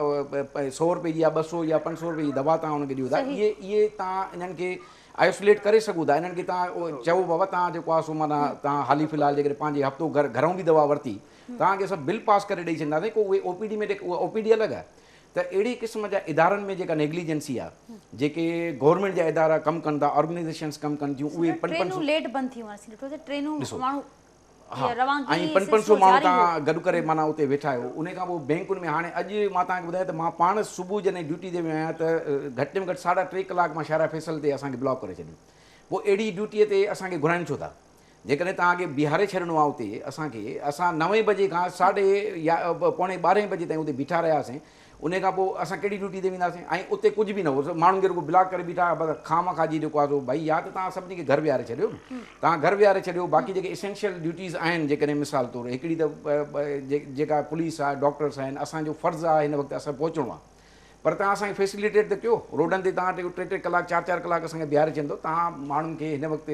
100 रुपए जी या 200 या 500 रुपए जी दवा तव्हां उनखे ॾियो था। इहे तव्हां इन्हनि खे आइसोलेट करे सघो था। इन्हनि खे तव्हां चओ बाबा तव्हां जेको आहे सो माना तव्हां हाली फ़िलहाल जेकॾहिं पंहिंजे हफ़्तो घरों बि दवा वरिती, तव्हांखे सभु बिल पास करे ॾेई छॾींदासीं, को उहे OPD में उहा OPD अलॻि आहे। त अहिड़ी क़िस्म जा इदारनि में जेका नेग्लिजेंसी आहे, जेके गवर्नमेंट जा इदारा कमु कनि था, ऑर्गेनाइज़ेशन्स कमु कनि थियूं, उहे 500 लेट बंदि थी वञनि, ट्रेनूं माण्हू हा, ऐं 500 माण्हू तव्हां गॾु करे माना उते वेठा आहियो। उन खां पोइ बैंकुनि में हाणे अॼु मां तव्हांखे ॿुधायां त मां पाण सुबुह जॾहिं ड्यूटी ते वियो आहियां त घटि में घटि 3.5 कलाक मां शारा फैसल ते असांखे ब्लॉक करे छॾियो। पोइ अहिड़ी ड्यूटीअ ते असांखे घुराइनि छो था? जेकॾहिं तव्हांखे बीहारे छॾिणो आहे उते असांखे, असां 9 बजे खां 12:30 बजे ताईं उते बीठा रहियासीं। उन खां पोइ असां कहिड़ी ड्यूटी ते वेंदासीं? ऐं उते कुझु बि न हो, माण्हुनि खे रुॻो ब्लॉक करे बीठा, खामखाजी जेको आहे भई या त तव्हां सभिनी खे घर विहारे छॾियो, तव्हां घर विहारे छॾियो। बाक़ी जेके एसेंशियल ड्यूटीज़ आहिनि, जेकॾहिं मिसाल तौरु हिकिड़ी त जेका पुलिस आहे, डॉक्टर्स आहिनि, असांजो फ़र्ज़ु आहे हिन वक़्तु असां पहुचणो आहे, पर तव्हां असांखे फैसिलिटेट त कयो। रोडनि ते तव्हां 3-3 कलाक 4-4 कलाक असांखे बीहारे छॾींदो। तव्हां माण्हुनि खे हिन वक़्तु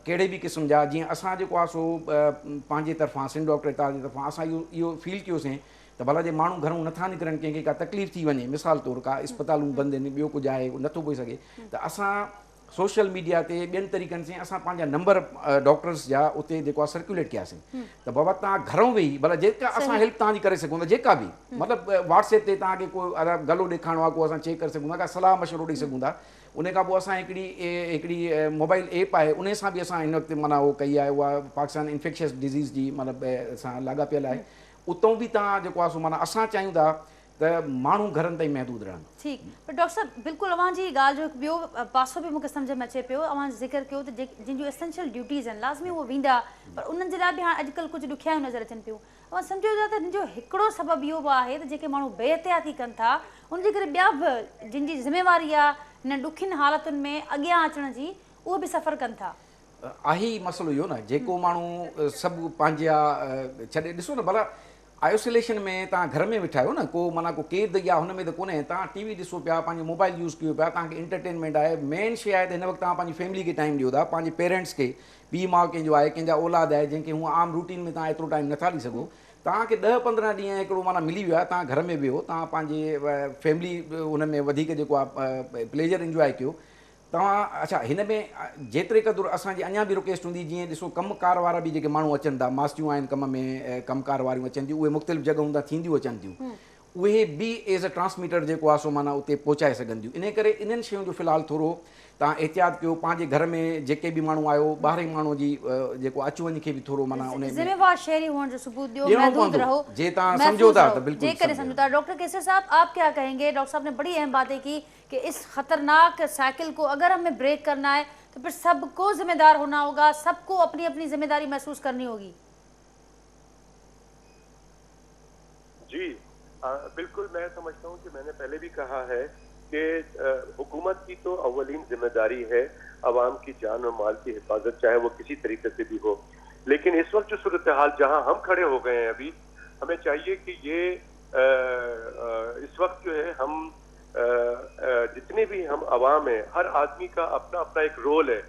कहिड़े बि क़िस्म जा, जीअं असां जेको आहे सो पंहिंजे तरफ़ां सिंध डॉक्टर इताद जे तरफ़ां असां इहो फील कयोसीं त भला जे माण्हू घरों नथा निकिरनि, कंहिंखे का तकलीफ़ थी वञे, मिसाल तौरु का इस्पतालूं बंदि आहिनि, ॿियो कुझु आहे, नथो पई सघे, त असां सोशल मीडिया ते ॿियनि तरीक़नि सां असां पंहिंजा नंबर डॉक्टर्स जा उते जेको आहे सर्कुलेट कयासीं त बाबा तव्हां घरों वेही भला जेका असां हेल्प तव्हांजी करे सघूं था, जेका बि मतिलबु WhatsApp ते तव्हांखे को गलो ॾेखारिणो आहे, को असां चेक करे सघूं था, का सलाह मशवरो ॾेई सघूं था। उन खां पोइ असां हिकिड़ी मोबाइल ऐप आहे, उन सां बि असां हिन वक़्तु माना उहो कई आहे, उहा पाकिस्तान इन्फेक्शियस डिज़ीज़ जी मतिलबु सां लाॻापियल आहे। उतां बि तव्हां जेको आहे सो माना असां चाहियूं था त माण्हू घरनि ताईं महदूद रहनि। ठीकु, पर डॉक्टर साहब बिल्कुलु अवांजी ॻाल्हि जो ॿियो पासो बि मूंखे सम्झ में अचे पियो। अवां ज़िक्र कयो त जिन जूं एसेंशियल ड्यूटीज़ आहिनि लाज़मी उहे वेंदा, पर उन्हनि जे लाइ बि हाणे अॼुकल्ह कुझु ॾुखियायूं नज़र अचनि पियूं। अवां सम्झो था त हिन जो हिकिड़ो सबबु इहो बि आहे त जेके माण्हू बेहतियाती कनि था, उनजे करे ॿिया बि जिन जी ज़िम्मेवारी आहे हिन ॾुखियुनि हालतुनि में अॻियां अचण जी, उहे बि सफ़र कनि था। आहे ई मसइलो इहो न, जेको माण्हू सभु पंहिंजा छॾे ॾिसो न, भला आइसोलेशन में तव्हां घर में वेठा आहियो न, को माना को क़ैद या हुन में त कोन्हे, तव्हां टीवी ॾिसो पिया, पंहिंजो मोबाइल यूज़ कयो पिया, तव्हांखे एंटरटेनमेंट आहे। मेन शइ आहे त हिन वक़्तु तव्हां पंहिंजी फैमिली खे टाइम ॾियो था, पंहिंजे पेरेंट्स खे, पीउ माउ कंहिंजो आहे, कंहिंजा औलाद आहे जंहिंखे हूअं आम रूटीन में तव्हां एतिरो टाइम नथा ॾेई सघो। तव्हांखे 10-15 ॾींहं हिकिड़ो माना मिली वियो आहे, तव्हां घर में वियो, तव्हां पंहिंजे फैमिली हुन में वधीक जेको आहे प्लेजर इंजॉय कयो तव्हां। अच्छा, हिन में जेतिरे क़दुरु असांजी अञा बि रिक्वेस्ट हूंदी, जीअं ॾिसो कमकार वारा बि जेके माण्हू अचनि था, मास्टियूं आहिनि कम में, कमकार वारियूं अचनि थियूं, उहे मुख़्तलिफ़ जॻहूं था थींदियूं अचनि थियूं, उहे बि एज़ अ ट्रांसमीटर जेको आहे सो माना उते पहुचाए सघनि थियूं। इन करे इन्हनि शयुनि जो फ़िलहालु थोरो तव्हां एहतियात कयो, पंहिंजे घर में जेके बि माण्हू आयो, ॿाहिरे माण्हू जी जेको अचु वञु खे बि थोरो माना उन में ज़िम्मेवार शहरी हुअण जो सबूत ॾियो, ॾियणो महदूद पवंदो। रहो, जे तव्हां महफूज सम्झो था रहो, त बिल्कुलु जेकॾहिं सम्झो। समझो था। डॉक्टर केसर साहब, आप क्या कहेंगे? डॉक्टर साहब ने बड़ी अहम बातें की कि इस खतरनाक साइकिल को अगर हमें ब्रेक करना है तो फिर सबको जिम्मेदार होना होगा, सबको अपनी अपनी जिम्मेदारी महसूस करनी होगी। जी बिल्कुल, मैं समझता हूँ कि मैंने पहले भी कहा है कि हुकूमत की तो अव्वलीन जिम्मेदारी है अवाम की जान और माल की हिफाजत, चाहे वो किसी तरीके से भी हो। लेकिन इस वक्त जो सूरत हाल जहाँ हम खड़े हो गए हैं अभी, हमें चाहिए कि ये इस वक्त जो है हम जितने भी हम अवाम हैं, हर आदमी का अपना अपना एक रोल है।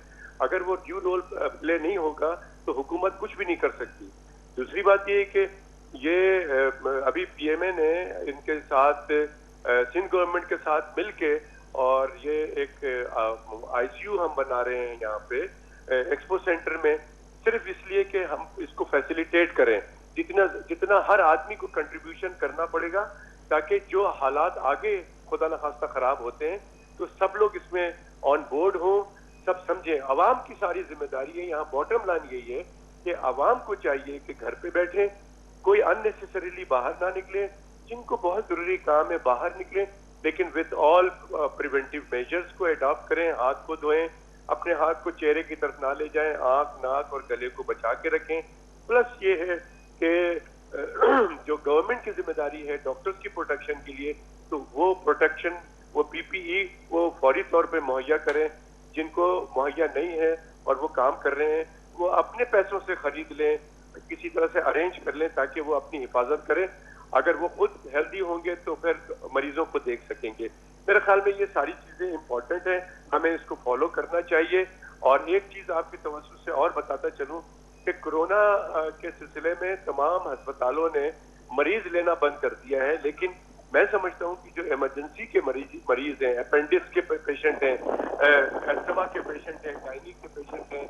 अगर वो ड्यू रोल प्ले नहीं होगा तो हुकूमत कुछ भी नहीं कर सकती। दूसरी बात ये है कि ये अभी पीएमए ने इनके साथ सिंध गवर्नमेंट के साथ मिलके और ये एक आईसीयू हम बना रहे हैं यहाँ पे एक्सपो सेंटर में, सिर्फ इसलिए कि हम इसको फैसिलिटेट करें। जितना हर आदमी को कंट्रीब्यूशन करना पड़ेगा, ताकि जो हालात आगे खुदा न खास्ता खराब होते हैं तो सब लोग इसमें ऑन बोर्ड हो, सब समझें। अवाम की सारी जिम्मेदारी है। यहाँ बॉटम लाइन यही है कि अवाम को चाहिए कि घर पे बैठे, कोई अननेसेसरीली बाहर ना निकले, जिनको बहुत जरूरी काम है बाहर निकले, लेकिन विद ऑल प्रिवेंटिव मेजर्स को अडॉप्ट करें। हाथ को धोएं, अपने हाथ को चेहरे की तरफ ना ले जाएं, आंख नाक और गले को बचा के रखें। प्लस ये है कि जो गवर्नमेंट की जिम्मेदारी है डॉक्टर्स की प्रोटेक्शन के लिए, तो वो प्रोटेक्शन, वो पीपीई वो फौरी तौर पे मुहैया करें। जिनको मुहैया नहीं है और वो काम कर रहे हैं, वो अपने पैसों से खरीद लें, किसी तरह से अरेंज कर लें ताकि वो अपनी हिफाजत करें। अगर वो खुद हेल्दी होंगे तो फिर मरीजों को देख सकेंगे। मेरे ख्याल में ये सारी चीजें इंपॉर्टेंट हैं, हमें इसको फॉलो करना चाहिए। और एक चीज आपकी तवज्जो से और बताता चलूं कि कोरोना के सिलसिले में तमाम अस्पतालों ने मरीज लेना बंद कर दिया है, लेकिन मैं समझता हूं कि जो इमरजेंसी के मरीज हैं, अपेंडिक्स के पेशेंट हैं, अस्थमा के पेशेंट हैं, गायनिक के पेशेंट हैं,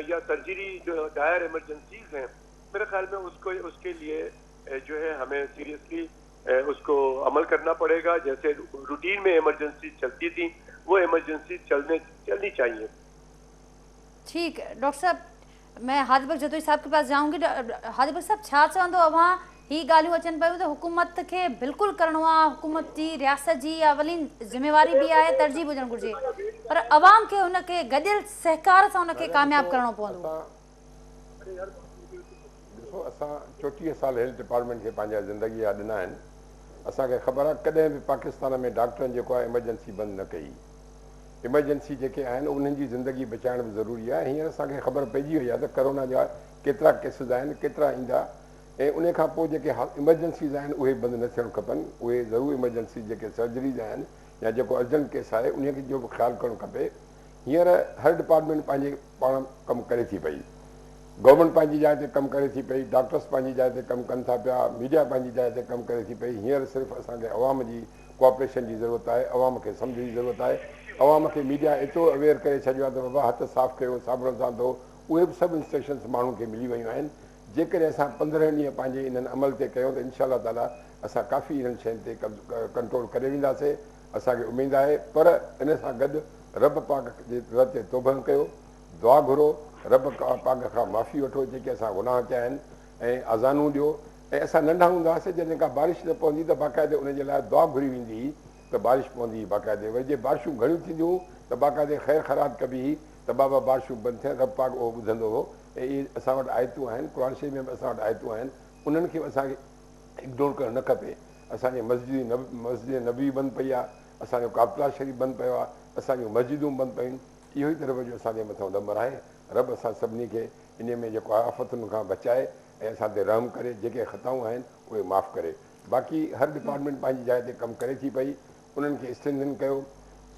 या सर्जरी जो डायर इमरजेंसीज हैं, मेरे ख्याल में उसके लिए जो है हमें सीरियसली उसको अमल करना पड़ेगा। जैसे रूटीन में इमरजेंसी चलती थी, वो इमरजेंसी चलनी चाहिए। ठीक है डॉक्टर साहब, मैं हादिबक जतोई साहब के पास जाऊंगी। हादिबक साहब, छा चवंदो अवां ही ॻाल्हियूं अचनि पियूं त हुकूमत खे बिल्कुलु करिणो आहे, हुकूमत जी रियासत जी अवलीन जिम्मेवारी बि आहे, तरजीह हुजणु घुरिजे, पर अवाम खे हुनखे गॾियल सहकार सां हुनखे कामयाबु करिणो पवंदो। ॾिसो, असां 34 साल हेल्थ डिपार्टमेंट खे पंहिंजा ज़िंदगी जा ॾिना आहिनि। असांखे ख़बर आहे कॾहिं बि पाकिस्तान में डॉक्टरनि जेको आहे इमरजेंसी बंदि न कई। इमरजेंसी जेके आहिनि उन्हनि जी ज़िंदगी बचाइण बि ज़रूरी आहे। हींअर असांखे ख़बर पइजी वई आहे त कोरोना जा केतिरा केसिस आहिनि, केतिरा ईंदा, ऐं उन खां पोइ जेके इमरजेंसीज़ आहिनि उहे बंदि न थियणु खपनि। उहे ज़रूरु इमरजेंसी जेके सर्जरीज़ आहिनि या जेको अर्जेंट केस आहे उन जो बि ख़्यालु करणु खपे। हींअर हर डिपार्टमेंट पंहिंजे पाण कमु करे थी पई। गवर्नमेंट पंहिंजी जाइ ते कमु करे थी पई, डॉक्टर्स पंहिंजी जाइ ते कमु कनि था पिया, मीडिया पंहिंजी जाइ ते कमु करे थी पई। हींअर सिर्फ़ु असांखे अवाम जी कोऑपरेशन जी ज़रूरत आहे, अवाम खे सम्झ जी ज़रूरत आहे। अवाम खे मीडिया एतिरो अवेयर करे छॾियो आहे त बाबा हथ साफ़ु कयो, साबुण सां धो। उहे बि सभु इंस्ट्रक्शन्स माण्हुनि खे मिली वियूं आहिनि। जेकॾहिं असां 15 ॾींहं पंहिंजे इन्हनि अमल ते कयूं त इनशा अल्लाह ताला असां काफ़ी इन्हनि शयुनि ते कंट्रोल करे वेंदासीं, असांखे उमेदु आहे। पर इन सां गॾु रब पाक जे दर ते तौबा कयो, दुआ घुरो, रब पाक खां माफ़ी वठो जेके असां गुनाह कया आहिनि, ऐं अज़ानूं ॾियो। ऐं असां नंढा हूंदा हुआसीं, जॾहिं का बारिश न पवंदी त बाक़ाइदे उनजे लाइ दुआ घुरी वेंदी हुई त बारिश पवंदी हुई बाक़ाइदे। वरी जे बारिशूं घणियूं थींदियूं त बाक़ाइदे ख़ैर ख़राब कबी हुई त बाबा बारिशूं बंदि थियनि, रब पाक उहो ॿुधंदो हो। ऐं इहे असां वटि आयतूं आहिनि, क़ुर शरीफ़ में बि असां वटि आयतूं आहिनि, उन्हनि खे असांखे इग्नोर करणु न खपे। असांजे मस्जिद नबी बंदि पई आहे, असांजो काबतुल्लाह शरीफ़ बंदि पियो आहे, असांजूं मस्जिदूं बंदि पयूं। इहो ई तरफ़ जो असांजे मथां दमर आहे। रब असां सभिनी खे इन में जेको आहे आफ़तुनि खां बचाए ऐं असां ते रहम करे, जेके ख़ताऊं आहिनि उहे माफ़ु करे। बाक़ी हर डिपार्टमेंट पंहिंजी जाइ ते कमु करे थी पई, उन्हनि खे स्ट्रेंथन कयो।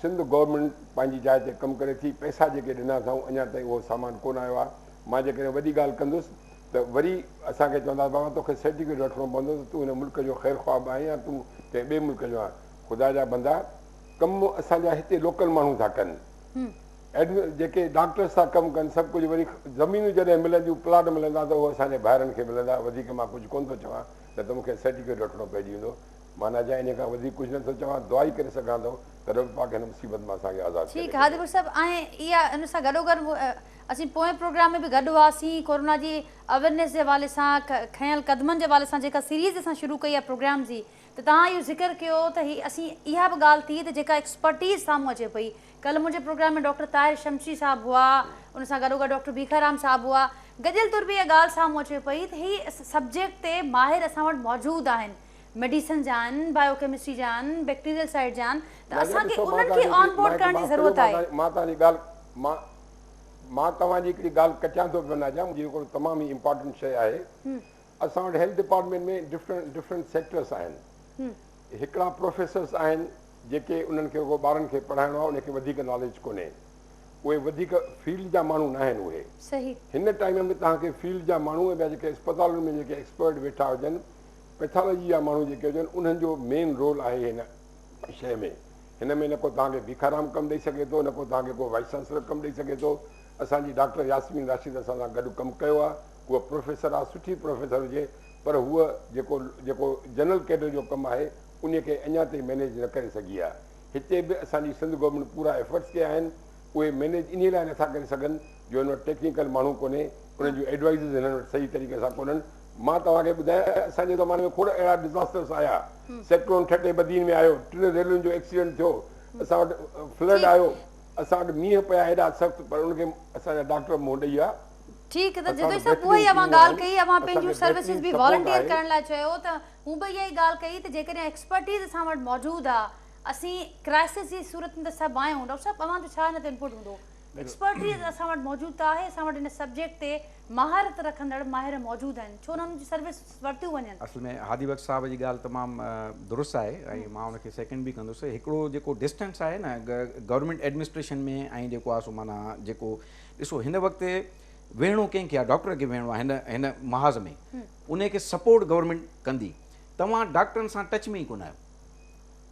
सिंध गवर्नमेंट पंहिंजी जाइ ते कमु करे थी, पैसा जेके ॾिना अथऊं अञा ताईं उहो सामान कोन आयो आहे। मां जेकॾहिं वॾी ॻाल्हि कंदुसि त वरी असांखे चवंदा बाबा तोखे सर्टिफिकेट वठिणो पवंदो त तूं हिन मुल्क जो ख़ैरु ख़्वाब आहे या तूं कंहिं ॿिए मुल्क जो आहे। ख़ुदा जा बंदा, कमु असांजा हिते लोकल माण्हू था कनि, जेके डॉक्टर्स था कमु कनि, सभु कुझु। वरी ज़मीनूं जॾहिं मिलंदियूं, प्लाट मिलंदा त उहे असांजे ॿाहिरनि खे मिलंदा। वधीक मां कुझु कोन थो चवां, न त मूंखे सर्टिफिकेट वठिणो पइजी वेंदो। माना जा इन खां वधीक कुझु नथो चवां। दुआ ई करे सघां थो त रब पाक हिन मुसीबत मां असांखे आज़ादु करे। ठीकु आहे हादिपुर साहिबु, ऐं इहा इन सां गॾोगॾु असीं पोएं प्रोग्राम में बि गॾु हुआसीं कोरोना जी अवेयरनेस जे हवाले सां, खयल क़दमनि जे हवाले सां जेका सीरीज़ असां शुरू कई आहे प्रोग्राम जी, त तव्हां इहो ज़िक्र कयो त ही असीं इहा बि ॻाल्हि थी त जेका एक्सपर्टीज़ साम्हूं अचे पई। कल्ह मुंहिंजे प्रोग्राम में डॉक्टर ताहिर शमशी साहिबु हुआ, उन सां गॾोगॾु डॉक्टर भीखाराम साहिबु हुआ। गॾियल तौर बि इहा ॻाल्हि साम्हूं अचे पई त ही सब्जेक्ट ते माहिर असां वटि मौजूदु आहिनि, मेडिसिन जा आहिनि, बायोकेमिस्ट्री जा आहिनि, बैक्टीरियल साइड जा आहिनि, त असांखे उन्हनि खे ऑन बोर्ड करण जी ज़रूरत आहे। मां तव्हांजी हिकिड़ी ॻाल्हि कचां थो पियो न जाम, जेको तमामु ई इम्पोर्टेंट शइ आहे। असां वटि हेल्थ डिपार्टमेंट में डिफरेंट सेक्टर्स आहिनि। हिकिड़ा प्रोफेसर्स आहिनि जेके उन्हनि खे ॿारनि खे पढ़ाइणो आहे, उनखे वधीक नॉलेज कोन्हे, उहे वधीक फील्ड जा माण्हू न आहिनि। उहे सही हिन टाइम में तव्हांखे फील्ड जा माण्हू ऐं जेके अस्पतालुनि में जेके एक्सपर्ट वेठा हुजनि, पैथोलॉजी जा माण्हू जेके हुजनि, उन्हनि जो मेन रोल आहे हिन शइ में। हिन में न को तव्हांखे भीखाराम कमु ॾेई सघे थो, न को तव्हांखे को वाइस चांसलर कमु ॾेई सघे थो। असांजी डॉक्टर यास्मीन राशिद असां सां गॾु कमु कयो आहे। उहा प्रोफेसर आहे, सुठी प्रोफेसर हुजे, पर हूअ जेको जनरल कैडर जो कमु आहे उनखे अञा ताईं मैनेज न करे सघी आहे। हिते बि असांजी सिंध गवर्नमेंट पूरा एफर्ट्स कया आहिनि, उहे मैनेज इन लाइ नथा करे सघनि जो हिन वटि टेक्निकल माण्हू कोन्हे, उन्हनि जूं एडवाइज़िस हिननि वटि सही तरीक़े सां कोन्हनि। मां तव्हांखे ॿुधायां, असांजे ज़माने में खोड़ अहिड़ा डिज़ास्टर्स आया, सेक्टरों ठटे बदीन में आयो, 3 रेलुनि जो एक्सीडेंट थियो, असां वटि फ्लड आयो, असां वटि मींहं पिया हेॾा सख़्तु, पर उनखे असांजा डॉक्टर मुंहुं ॾेई विया। ठीकु आहे, त जेको सभु उहा ई अवां ॻाल्हि कई, अवां पंहिंजूं सर्विसिस बि वॉलंटियर करण लाइ चयो, त हू बि इहा ई ॻाल्हि कई त जेकॾहिं एक्सपर्टीज़ असां वटि मौजूदु आहे, असीं क्राइसिस जी सूरत में त सभु आहियूं। डॉक्टर साहिबु अवां जो छा हिन ते इनपुट हूंदो? एक्सपर्टीज़ असां वटि मौजूदु त आहे, असां वटि हिन सब्जेक्ट ते महारत रखंदड़ माहिर मौजूदु आहिनि, छो न हुननि जी सर्विस वरितियूं वञनि। असल में हादी बख्श साहब जी ॻाल्हि तमामु दुरुस्त आहे ऐं मां उनखे सेकेंड बि कंदुसि। हिकिड़ो जेको डिस्टेंस आहे न गवर्नमेंट एडमिनिस्ट्रेशन में ऐं जेको आहे सो माना जेको ॾिसो हिन वक़्तु वेहणो कंहिंखे आहे, डॉक्टर खे वेहणो आहे हिन महाज़ में, उनखे सपोर्ट गवर्नमेंट कंदी। तव्हां डॉक्टरनि सां टच में ई कोन आहियो,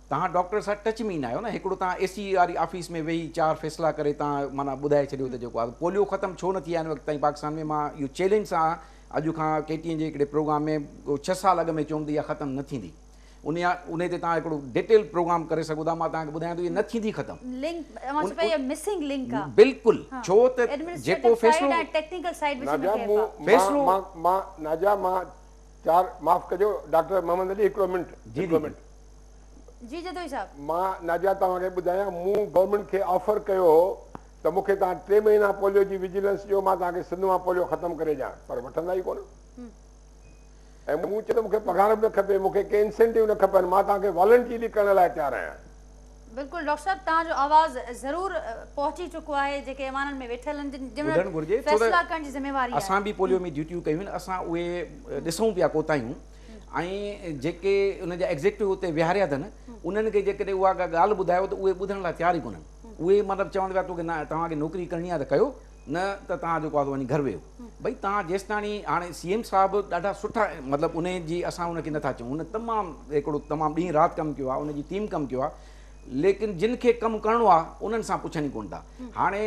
तव्हां डॉक्टर सां टच में ई न आहियो न। हिकिड़ो तव्हां AC वारी ऑफिस में वेही 4 फ़ैसिला करे तव्हां माना ॿुधाए छॾियो त जेको आहे पोलियो ख़तमु छो न थी आहे हिन वक़्तु ताईं पाकिस्तान में। मां इहो चैलेंज सां अॼु खां KTN जे हिकिड़े प्रोग्राम में 6 साल अॻु में चवंदी इहा ख़तमु न थींदी। उन ते तव्हां हिकिड़ो डिटेल प्रोग्राम करे सघो था। मां तव्हांखे ॿुधायां थो इहा न थींदी ख़तमु। बिल्कुलु, छो त जेको फ़ैसिलो मां 4 माफ़ कजो डॉक्टर मोहम्मद अली, हिकिड़ो मिंट जी जदोई साहब, मां नाजा तव्हांखे ॿुधायां, मूं गवर्नमेंट खे ऑफर कयो हो त मूंखे तव्हां 3 महीना पोलियो जी विजिलेंस ॾियो, मां तव्हांखे सिंध मां पोलियो ख़तमु करे ॾियां, पर वठंदा ई कोन। ऐं मूं चयो मूंखे पघार बि न खपे, मूंखे कंहिं इंसेंटिव न खपनि, मां तव्हांखे वॉलंटियरली करण लाइ तयारु आहियां। बिल्कुलु डॉक्टर साहब, तव्हांजो आवाज़ ज़रूरु पहुची चुको आहे जेके ऐवाननि में वेठल आहिनि, फ़ैसिला करण जी ज़िमेवारी आहे। असां बि पोलियो में ड्यूटियूं कयूं आहिनि, असां उहे ॾिसूं पिया कोतायूं, ऐं जेके उन जा एग्ज़ेक्टिव उते विहारिया अथनि उन्हनि खे जेकॾहिं उहा का ॻाल्हि ॿुधायो त उहे ॿुधण लाइ तयारु ई कोन्हनि। उहे मतिलबु चवनि पिया तोखे न तव्हांखे नौकिरी करणी आहे त कयो, न त तव्हां जेको आहे वञी घर वेहो। भई तव्हां जेसिताणी हाणे CM साहिबु ॾाढा सुठा मतिलबु उन जी असां उनखे नथा चऊं, उन तमामु ॾींहुं राति कमु कयो आहे, उनजी टीम कमु कयो आहे, लेकिन जिन खे कमु करिणो आहे उन्हनि सां पुछनि ई कोन था। हाणे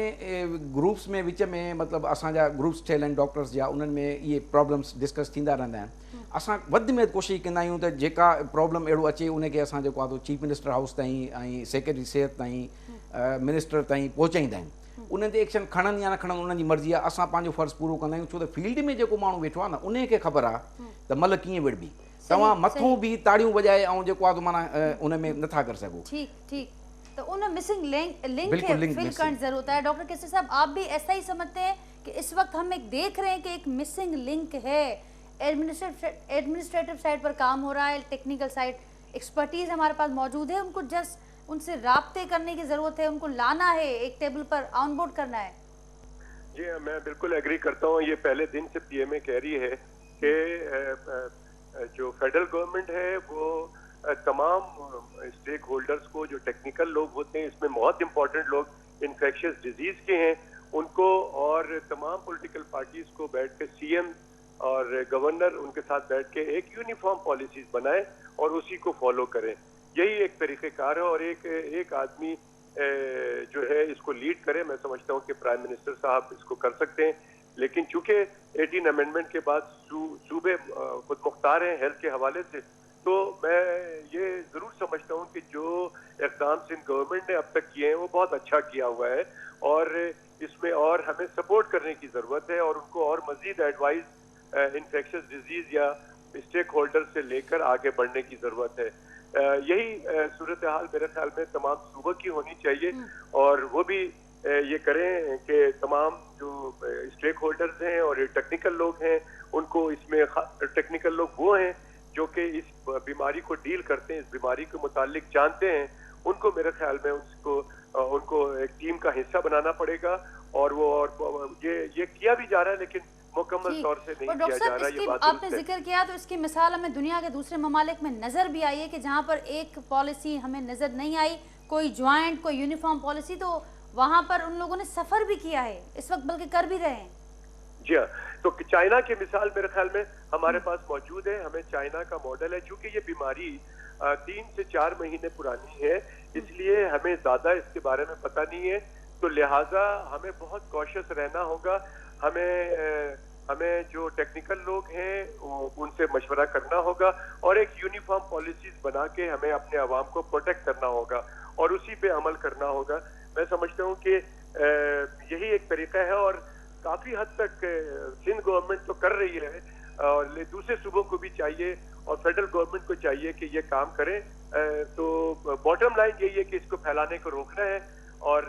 ग्रुप्स में विच में मतिलबु असांजा ग्रुप्स ठहियल आहिनि डॉक्टर्स जा, उन्हनि में इहे प्रॉब्लम्स डिस्कस थींदा रहंदा आहिनि। असां वधि में वधि कोशिशि कंदा आहियूं त जेका प्रॉब्लम अहिड़ो अचे उनखे असां जेको आहे चीफ मिनिस्टर हाउस ताईं ऐं सेक्रेटरी सिहत ताईं मिनिस्टर ताईं पहुचाईंदा आहियूं। उन्हनि ते एक्शन खणनि या न खणनि उन्हनि जी मर्ज़ी आहे, असां पंहिंजो फ़र्ज़ु पूरो कंदा आहियूं, छो त फील्ड में जेको माण्हू वेठो आहे न उनखे ख़बर आहे त मल कीअं विढ़बी। तव्हां मथों बि ताड़ियूं वॼाए ऐं जेको आहे माना उन में नथा करे सघो। ठीक, तो उन मिसिंग लिंक के फिल करने की जरूरत है। डॉक्टर केसरी साहब, आप भी ऐसा ही समझते हैं कि इस वक्त हम एक देख रहे हैं कि एक मिसिंग लिंक है, एडमिनिस्ट्रेटिव साइड पर काम हो रहा है, टेक्निकल साइड एक्सपर्टीज हमारे पास मौजूद है, उनको जस्ट उनसे राब्ते करने की जरूरत है, उनको लाना है, एक टेबल पर ऑन बोर्ड करना है? जी हाँ, मैं बिल्कुल एग्री करता हूँ। ये पहले दिन से पीएमए कह रही है कि जो फेडरल गवर्नमेंट है वो तमाम स्टेक होल्डर्स को, जो टेक्निकल लोग होते हैं, इसमें बहुत इंपॉर्टेंट लोग इन्फेक्शियस डिजीज के हैं, उनको और तमाम पॉलिटिकल पार्टीज को बैठ के सीएम और गवर्नर उनके साथ बैठ के एक यूनिफॉर्म पॉलिसीज बनाएं और उसी को फॉलो करें। यही एक तरीक़ेकार है और एक आदमी जो है इसको लीड करे। मैं समझता हूँ कि प्राइम मिनिस्टर साहब इसको कर सकते हैं, लेकिन चूंकि 18 अमेंडमेंट के बाद सूबे खुद मुख्तार हैं हेल्थ के हवाले से, तो मैं ये जरूर समझता हूँ कि जो इक़दाम सिंध गवर्नमेंट ने अब तक किए हैं वो बहुत अच्छा किया हुआ है और इसमें और हमें सपोर्ट करने की ज़रूरत है और उनको और मज़ीद एडवाइस इन्फेक्शियस डिजीज़ या स्टेक होल्डर से लेकर आगे बढ़ने की ज़रूरत है। यही सूरत हाल मेरे ख्याल में तमाम सूबों की होनी चाहिए और वो भी ये करें कि तमाम जो स्टेक होल्डर्स हैं और टेक्निकल लोग हैं, उनको इसमें टेक्निकल लोग वो हैं जो कि इस बीमारी को डील करते हैं, इस बीमारी के मुतालिक जानते हैं, उनको मेरे ख्याल में उनको एक टीम का हिस्सा बनाना पड़ेगा और वो और ये किया भी जा रहा है, लेकिन मुकम्मल तौर से नहीं किया जा रहा। ये बात आपने जिक्र किया तो इसकी मिसाल हमें दुनिया के दूसरे ममालिक में नजर भी आई है कि जहाँ पर एक पॉलिसी हमें नजर नहीं आई, कोई ज्वाइंट कोई यूनिफॉर्म पॉलिसी, तो वहाँ पर उन लोगों ने सफर भी किया है इस वक्त, बल्कि कर भी रहे हैं। जी हाँ, तो चाइना की मिसाल मेरे ख्याल में हमारे पास मौजूद है। हमें चाइना का मॉडल है, चूंकि ये बीमारी 3 से 4 महीने पुरानी है, इसलिए हमें ज्यादा इसके बारे में पता नहीं है, तो लिहाजा हमें बहुत कॉशियस रहना होगा। हमें जो टेक्निकल लोग हैं उनसे मशवरा करना होगा और एक यूनिफॉर्म पॉलिसीज बना के हमें अपने अवाम को प्रोटेक्ट करना होगा और उसी पे अमल करना होगा। मैं समझता हूँ कि यही एक तरीका है और काफी हद तक सिंध गवर्नमेंट तो कर रही है और दूसरे सूबों को भी चाहिए और फेडरल गवर्नमेंट को चाहिए कि ये काम करें। तो बॉटम लाइन यही है कि इसको फैलाने को रोकना है और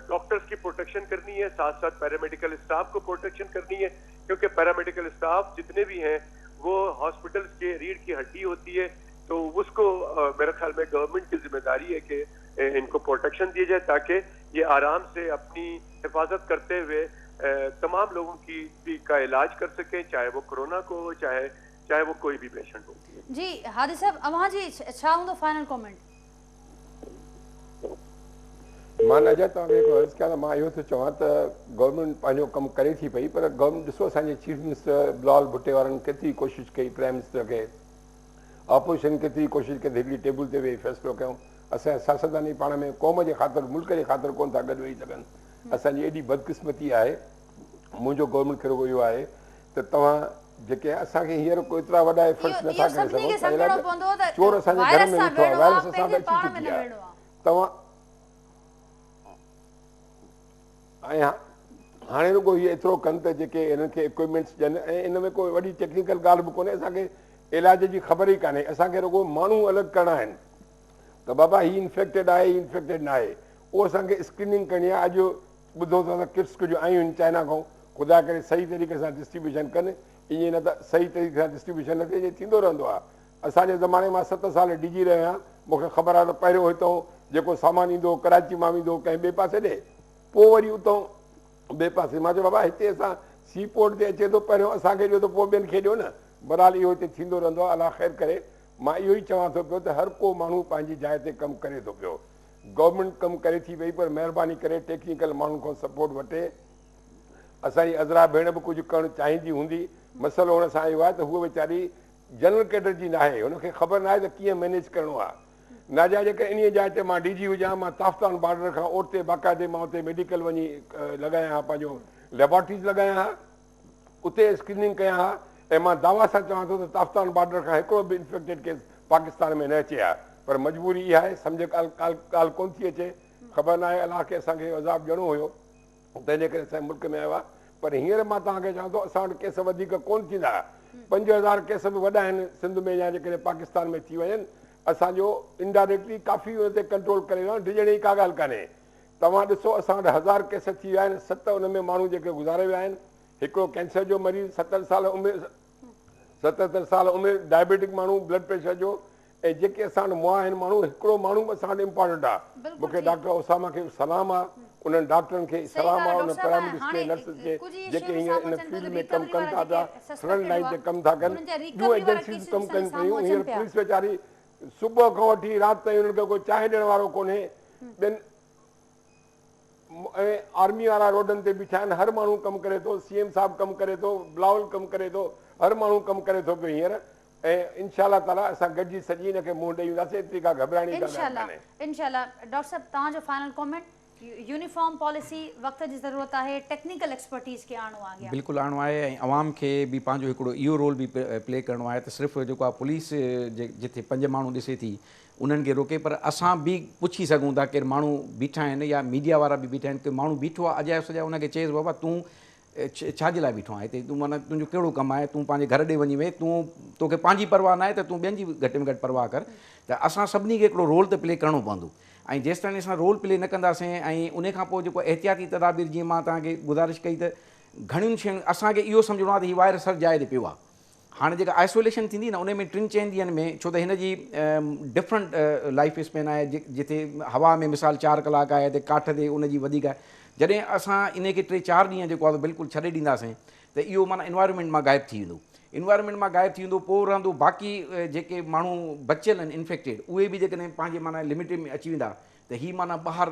डॉक्टर्स की प्रोटेक्शन करनी है, साथ साथ पैरामेडिकल स्टाफ को प्रोटेक्शन करनी है, क्योंकि पैरामेडिकल स्टाफ जितने भी हैं वो हॉस्पिटल्स के रीढ़ की हड्डी होती है, तो उसको मेरे ख्याल में गवर्नमेंट की जिम्मेदारी है कि इनको प्रोटेक्शन दी जाए ताकि ये आराम से अपनी हिफाजत करते हुए तमाम लोगों की का इलाज कर सकें, चाहे वो कोरोना को हो चाहे वो कोई भी पेशेंट हो। जी हादी साहब, अवां जी छा हूंदो फाइनल कमेंट? मां नज़र तव्हांखे हिकिड़ो अर्ज़ु कयां त मां इहो थो चवां त गवर्नमेंट पंहिंजो कमु करे थी पई, पर गवर्नमेंट ॾिसो असांजे चीफ मिनिस्टर बिलावल भुट्टे वारनि केतिरी कोशिशि कई, प्राइम मिनिस्टर खे ऑपोजिशन केतिरी कोशिशि कई हिकिड़ी टेबल ते वेही फ़ैसिलो कयूं। असांजा सियासतदानी पाण में क़ौम जे ख़ातिर मुल्क जे ख़ातिर कोन था गॾु वेही सघनि। असांजी एॾी बदकिस्मती आहे। मुंहिंजो गवर्नमेंट खे रुॻो इहो आहे त तव्हां जेके असांखे हींअर को एतिरा वॾा एफर्ट्स नथा करे सघूं, चोर असांजे घर में वेठो आहे, वायरस असां वटि अची चुकी आहे, तव्हां ऐं हाणे रुॻो हीअ एतिरो कनि त जेके हिननि खे इक्विपमेंट्स ॾियनि ऐं इन में कोई वॾी टेक्निकल ॻाल्हि बि कोन्हे, असांखे इलाज जी ख़बर ई कान्हे, असांखे रुॻो माण्हू अलॻि करणा आहिनि त बाबा हीअ इन्फेक्टेड आहे, हीअ इन्फेक्टेड न आहे, उहो असांखे स्क्रीनिंग करणी आहे। अॼु ॿुधो था त किट्स कुझु आयूं आहिनि चाइना खां, ख़ुदा करे सही तरीक़े सां डिस्ट्रीब्यूशन कनि, ईअं न त सही तरीक़े सां डिस्ट्रीब्यूशन न थिए, ईअं थींदो रहंदो आहे। असांजे ज़माने मां 7 साल डिजी रहियो आहियां, मूंखे ख़बर आहे त पहिरियों हितां जेको सामान ईंदो कराची मां ईंदो कंहिं ॿिए पासे ॾे, पोइ वरी उतां ॿिए पासे। मां चयो बाबा हिते असां सी पोर्ट ते अचे थो, पहिरियों असांखे ॾियो त पोइ ॿियनि खे ॾियो न। बहरहाल इहो हिते थींदो रहंदो आहे, अलाह ख़ैर करे। मां इहो ई चवां थो पियो त हर को माण्हू पंहिंजी जाइ ते कमु करे थो पियो, गवर्नमेंट कमु करे थी पई, पर महिरबानी करे टेक्निकल माण्हुनि खां सपोर्ट वठे। असांजी अज़रा भेण बि कुझु करणु चाहींदी हूंदी, मसइलो हुन सां इहो आहे त हूअ वीचारी जनरल कैडर जी न आहे, हुनखे ख़बर न आहे त कीअं मैनेज करिणो आहे। नाजा जेके इन जाइ ते मां डीजी हुजां, मां ताफ़्तान बॉर्डर खां ओड़िते बाक़ाइदे मां उते मेडिकल वञी लॻायां हा, पंहिंजो लेबोरेटरीज़ लॻायां हा, उते स्क्रीनिंग कयां हा, ऐं मां दावा सां चवां थो त ताफ़्तान बॉर्डर खां हिकिड़ो बि इन्फेक्टेड केस पाकिस्तान में न अचे हा। पर मजबूरी इहा आहे, सम्झ ॻाल्हि कोन थी अचे, ख़बर न आहे, अलाह खे असांखे अज़ाब ॾियणो हुयो, तंहिंजे करे असांजे मुल्क में आयो आहे। पर हींअर मां तव्हांखे चवां थो असां वटि केस वधीक कोन थींदा, 5000 केस बि वॾा आहिनि सिंध में या जेकॾहिं पाकिस्तान में थी वञनि, असांजो इनडायरेक्टली काफ़ी हुन ते कंट्रोल करे वियो आहे, डिॼण जी का ॻाल्हि कान्हे। तव्हां ॾिसो असां वटि 1000 केस थी विया आहिनि, 7 उन में माण्हू जेके गुज़ारे विया आहिनि, हिकिड़ो कैंसर जो मरीज़ 77 साल उमिरि डायबिटिक माण्हू ब्लड प्रेशर जो, ऐं जेके असां वटि मुआ आहिनि माण्हू हिकिड़ो माण्हू बि असां वटि इम्पोर्टेंट आहे बिल्कुलु मूंखे ठीकु। डॉक्टर ओसामा खे सलाम आहे उन्हनि डॉक्टरनि खे सही सलाम ॻाल्हि आहे आहे, उन डॉक्टर साहब, पैरामेडिक्स हाणे खे नर्सिस खे कुझु इहे जेके शयूं हींअर साम्हूं इन अचनि फील्ड पियूं, में कमु recovery कनि वारा था पिया जेके फ्रंट suspected लाइन हुआ, ते कमु था कनि उन्हनि जा recovery ॿियूं वारा एजेंसीज़ cases कमु कनि साम्हूं पियूं अचनि हींअर पिया। पुलिस वेचारी सुबुह खां वठी राति ताईं उन्हनि खे कोई चांहि ॾियण वारो कोन्हे ॿियनि ऐं आर्मी वारा रोडनि ते बीठा आहिनि हर माण्हू कमु करे थो CM साहिबु कमु करे थो बिलावल कमु करे थो हर माण्हू कमु करे थो पियो हींअर ऐं इनशा ताला असां गॾिजी सॼी हिन खे मुंहुं ॾेई ईंदासीं एतिरी का घबराइण जी ॻाल्हि इंशाल्लाह कान्हे इंशाल्लाह। डॉक्टर साहब तव्हांजो फाइनल कमेंट, यूनिफॉर्म पॉलिसी वक़्त जी ज़रूरत आहे, टेक्निकल एक्सपर्टीज़ खे आणो आहे अॻियां। बिल्कुलु आणो आहे ऐं अवाम खे बि पंहिंजो हिकिड़ो इहो रोल बि प्ले करिणो आहे त सिर्फ़ु जेको आहे पुलिस जिथे 5 माण्हू ॾिसे थी उन्हनि खे रोके पर असां बि पुछी सघूं था केरु माण्हू बीठा आहिनि या मीडिया वारा बि बीठा आहिनि की माण्हू बीठो आहे अजायो सजायो उनखे चएसि बाबा तूं छाजे लाइ बीठो आहे हिते तूं माना तुंहिंजो कहिड़ो कमु आहे तूं पंहिंजे घर ॾे वञी वे तोखे पंहिंजी परवाह न आहे त तूं ॿियनि जी घटि में घटि परवाह कर त असां सभिनी खे हिकिड़ो रोल त प्ले करिणो पवंदो ऐं जेसि ताईं असां रोल प्ले न कंदासीं ऐं उन खां पोइ जेको एहतियाती तदाबीर जीअं मां तव्हांखे गुज़ारिश कई त घणियुनि शयुनि असांखे इहो सम्झणो आहे त हीउ वायरस हर जाइ ते पियो आहे हाणे जेका आइसोलेशन थींदी न उन में 3-4 ॾींहंनि में छो त हिन जी डिफरेंट लाइफ स्पेन आहे जिथे हवा में मिसाल 4 कलाक आहे त काठ ते उनजी वधीक आहे जॾहिं असां इन खे 3-4 ॾींहं जेको आहे बिल्कुलु छॾे ॾींदासीं त इहो माना इन्वायरमेंट मां गाइबु थी वेंदो इन्वायरमेंट मां गाइबु थी वेंदो पोइ रहंदो बाक़ी जेके माण्हू बचियल आहिनि इन्फेक्टेड उहे बि जेकॾहिं पंहिंजे माना लिमिटेड में अची वेंदा त हीअ माना ॿाहिरि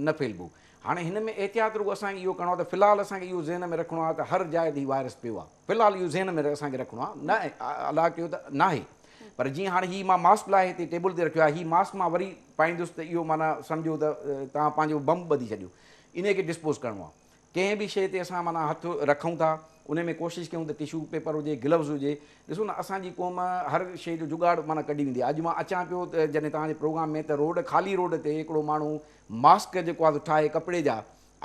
न फैलिबो हाणे हिन में एहतियात रुॻो असांखे इहो करिणो आहे त फ़िलहालु असांखे इहो ज़हन में रखिणो आहे त हर जाइ ते वायरस पियो आहे फ़िलहालु इहो ज़हन में असांखे रखिणो आहे न अलाह कयो त न आहे पर जीअं हाणे हीअ मां मास्क लाइ हिते टेबल ते रखियो आहे हीअ मास्क मां वरी पाईंदुसि त इहो माना सम्झो त तव्हां पंहिंजो बम ॿधी छॾियो इन खे डिस्पोज़ करिणो आहे कंहिं बि शइ ते असां माना हथु रखूं था उन में कोशिशि कयूं त टिशू पेपर हुजे ग्लव्स हुजे ॾिसो न असांजी क़ौम हर शइ जो जुगाड़ माना कढी वेंदी आहे अॼु मां अचां पियो त जॾहिं तव्हांजे प्रोग्राम में त रोड ख़ाली रोड ते हिकिड़ो माण्हू मास्क जेको आहे ठाहे कपिड़े जा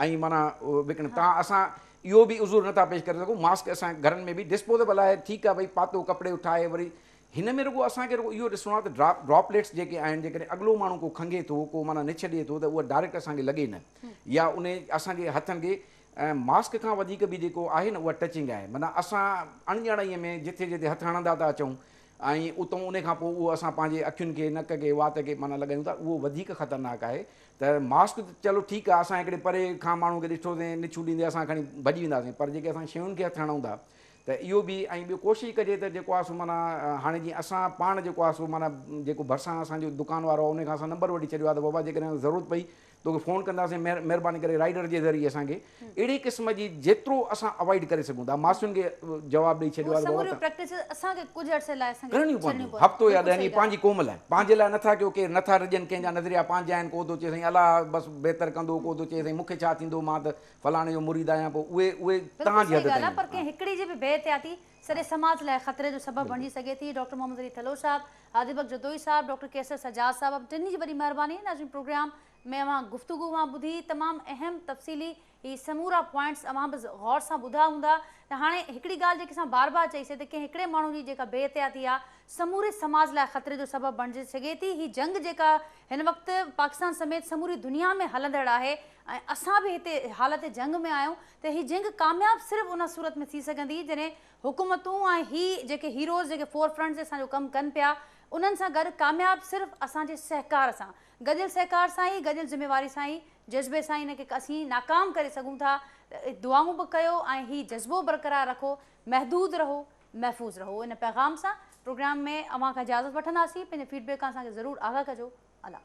ऐं माना विकिणे तव्हां असां इहो बि उज़ूर नथा पेश करे सघूं मास्क असां घरनि में बि डिस्पोजेबल आहे ठीकु आहे भई पातो कपिड़े ठाहे वरी हिन में रुॻो असांखे रुॻो इहो ॾिसणो आहे त ड्रॉपलेट्स जेके आहिनि जेकॾहिं अॻिलो माण्हू को खंघे थो को माना निछ ॾिए थो त उहा डायरेक्ट असांखे लॻे न या उन असांजे हथनि खे ऐं मास्क खां वधीक बि जेको आहे न उहा टचिंग आहे माना असां अणॼाणीअ में जिथे जिथे हथु हणंदा था अचूं ऐं उतां उन खां पोइ उहो असां पंहिंजे अखियुनि खे नक खे वात खे माना लॻायूं था उहो वधीक ख़तरनाक आहे त मास्क चलो ठीकु आहे असां हिकिड़े परे खां माण्हू खे ॾिठोसीं निछू ॾींदे असां खणी भॼी वेंदासीं पर जेके असां शयुनि खे हथु हणूं था त इहो बि ऐं ॿियो कोशिशि कजे त जेको आहे सो माना हाणे जीअं असां पाण जेको आहे सो माना जेको भरिसां असांजो दुकान वारो आहे उन खां असां नंबर वठी छॾियो आहे त बाबा जेकॾहिं ज़रूरत पई तोखे फ़ोन कंदासीं महिरबानी करे राइडर जे ज़रिए असांखे अहिड़ी क़िस्म जी जेतिरो असां अवॉइड करे सघूं था मासियुनि खे जवाबु ॾेई छॾियो आहे समूरियूं प्रैक्टिस असांखे कुझु अर्से लाइ असांखे करणियूं छॾणियूं पवंदियूं पवंदियूं। हफ़्तो या बिल्कुलु 10 सही ॾींहं पंहिंजी क़ौम लाइ पंहिंजे लाइ नथा कयो केरु नथा रजनि कंहिंजा नज़रिया पंहिंजा आहिनि को थो चए साईं अलाह बसि बहितर कंदो को थो चए साईं मूंखे छा थींदो मां त फलाणे जो मुरीद आहियां पोइ उहे बिल्कुलु तव्हांजी सही हद ॻाल्हि आहे पर ताईं कंहिं हिकिड़ी जी बि बेहतियाती सॼे समाज लाइ ख़तरे जो सबबु बणिजी सघे थी। डॉक्टर मोहम्मद अली थलो साहब, हादिबक जदोई साहब, डॉक्टर केसर सजाद साहब, टिनी जी वॾी महिरबानी नाज़रीन प्रोग्राम में अवां गुफ्तगू मां ॿुधी तमामु अहम तफ़सीली ही समूरा पॉइंट्स अवां बि गौर सां ॿुधा हूंदा त हाणे हिकिड़ी ॻाल्हि जेकी असां बार बार चईसीं त कंहिं हिकिड़े माण्हू जी जेका बेहतियाती आहे समूरे समाज लाइ ख़तरे जो सबबु बणिजी सघे थी। ही जंग जेका हिन वक़्तु पाकिस्तान समेत समूरी दुनिया में हलंदड़ आहे ऐं असां बि हिते हालत जंग में आहियूं त हीअ जंग कामयाबु सिर्फ़ु उन सूरत में थी सघंदी जॾहिं हुकूमतूं ऐं ही जेके हीरोज़ जेके फोर फ्रंट ते असांजो कमु कनि पिया उन्हनि सां गॾु कामयाबु सिर्फ़ु असांजे सहकार सां गॾियल सहकार सां ई गॾियल ज़िम्मेवारी सां ई जज़्बे सां ई हिनखे असीं नाकाम करे सघूं था। दुआऊं बि कयो ऐं हीउ जज़्बो बरक़रार रखो, महदूद रहो, महफ़ूज़ रहो। इन पैगाम सां प्रोग्राम में अवां खां इजाज़त वठंदासीं। पंहिंजे फीडबैक खां असांखे ज़रूरु आगाह कजो। अल्लाह।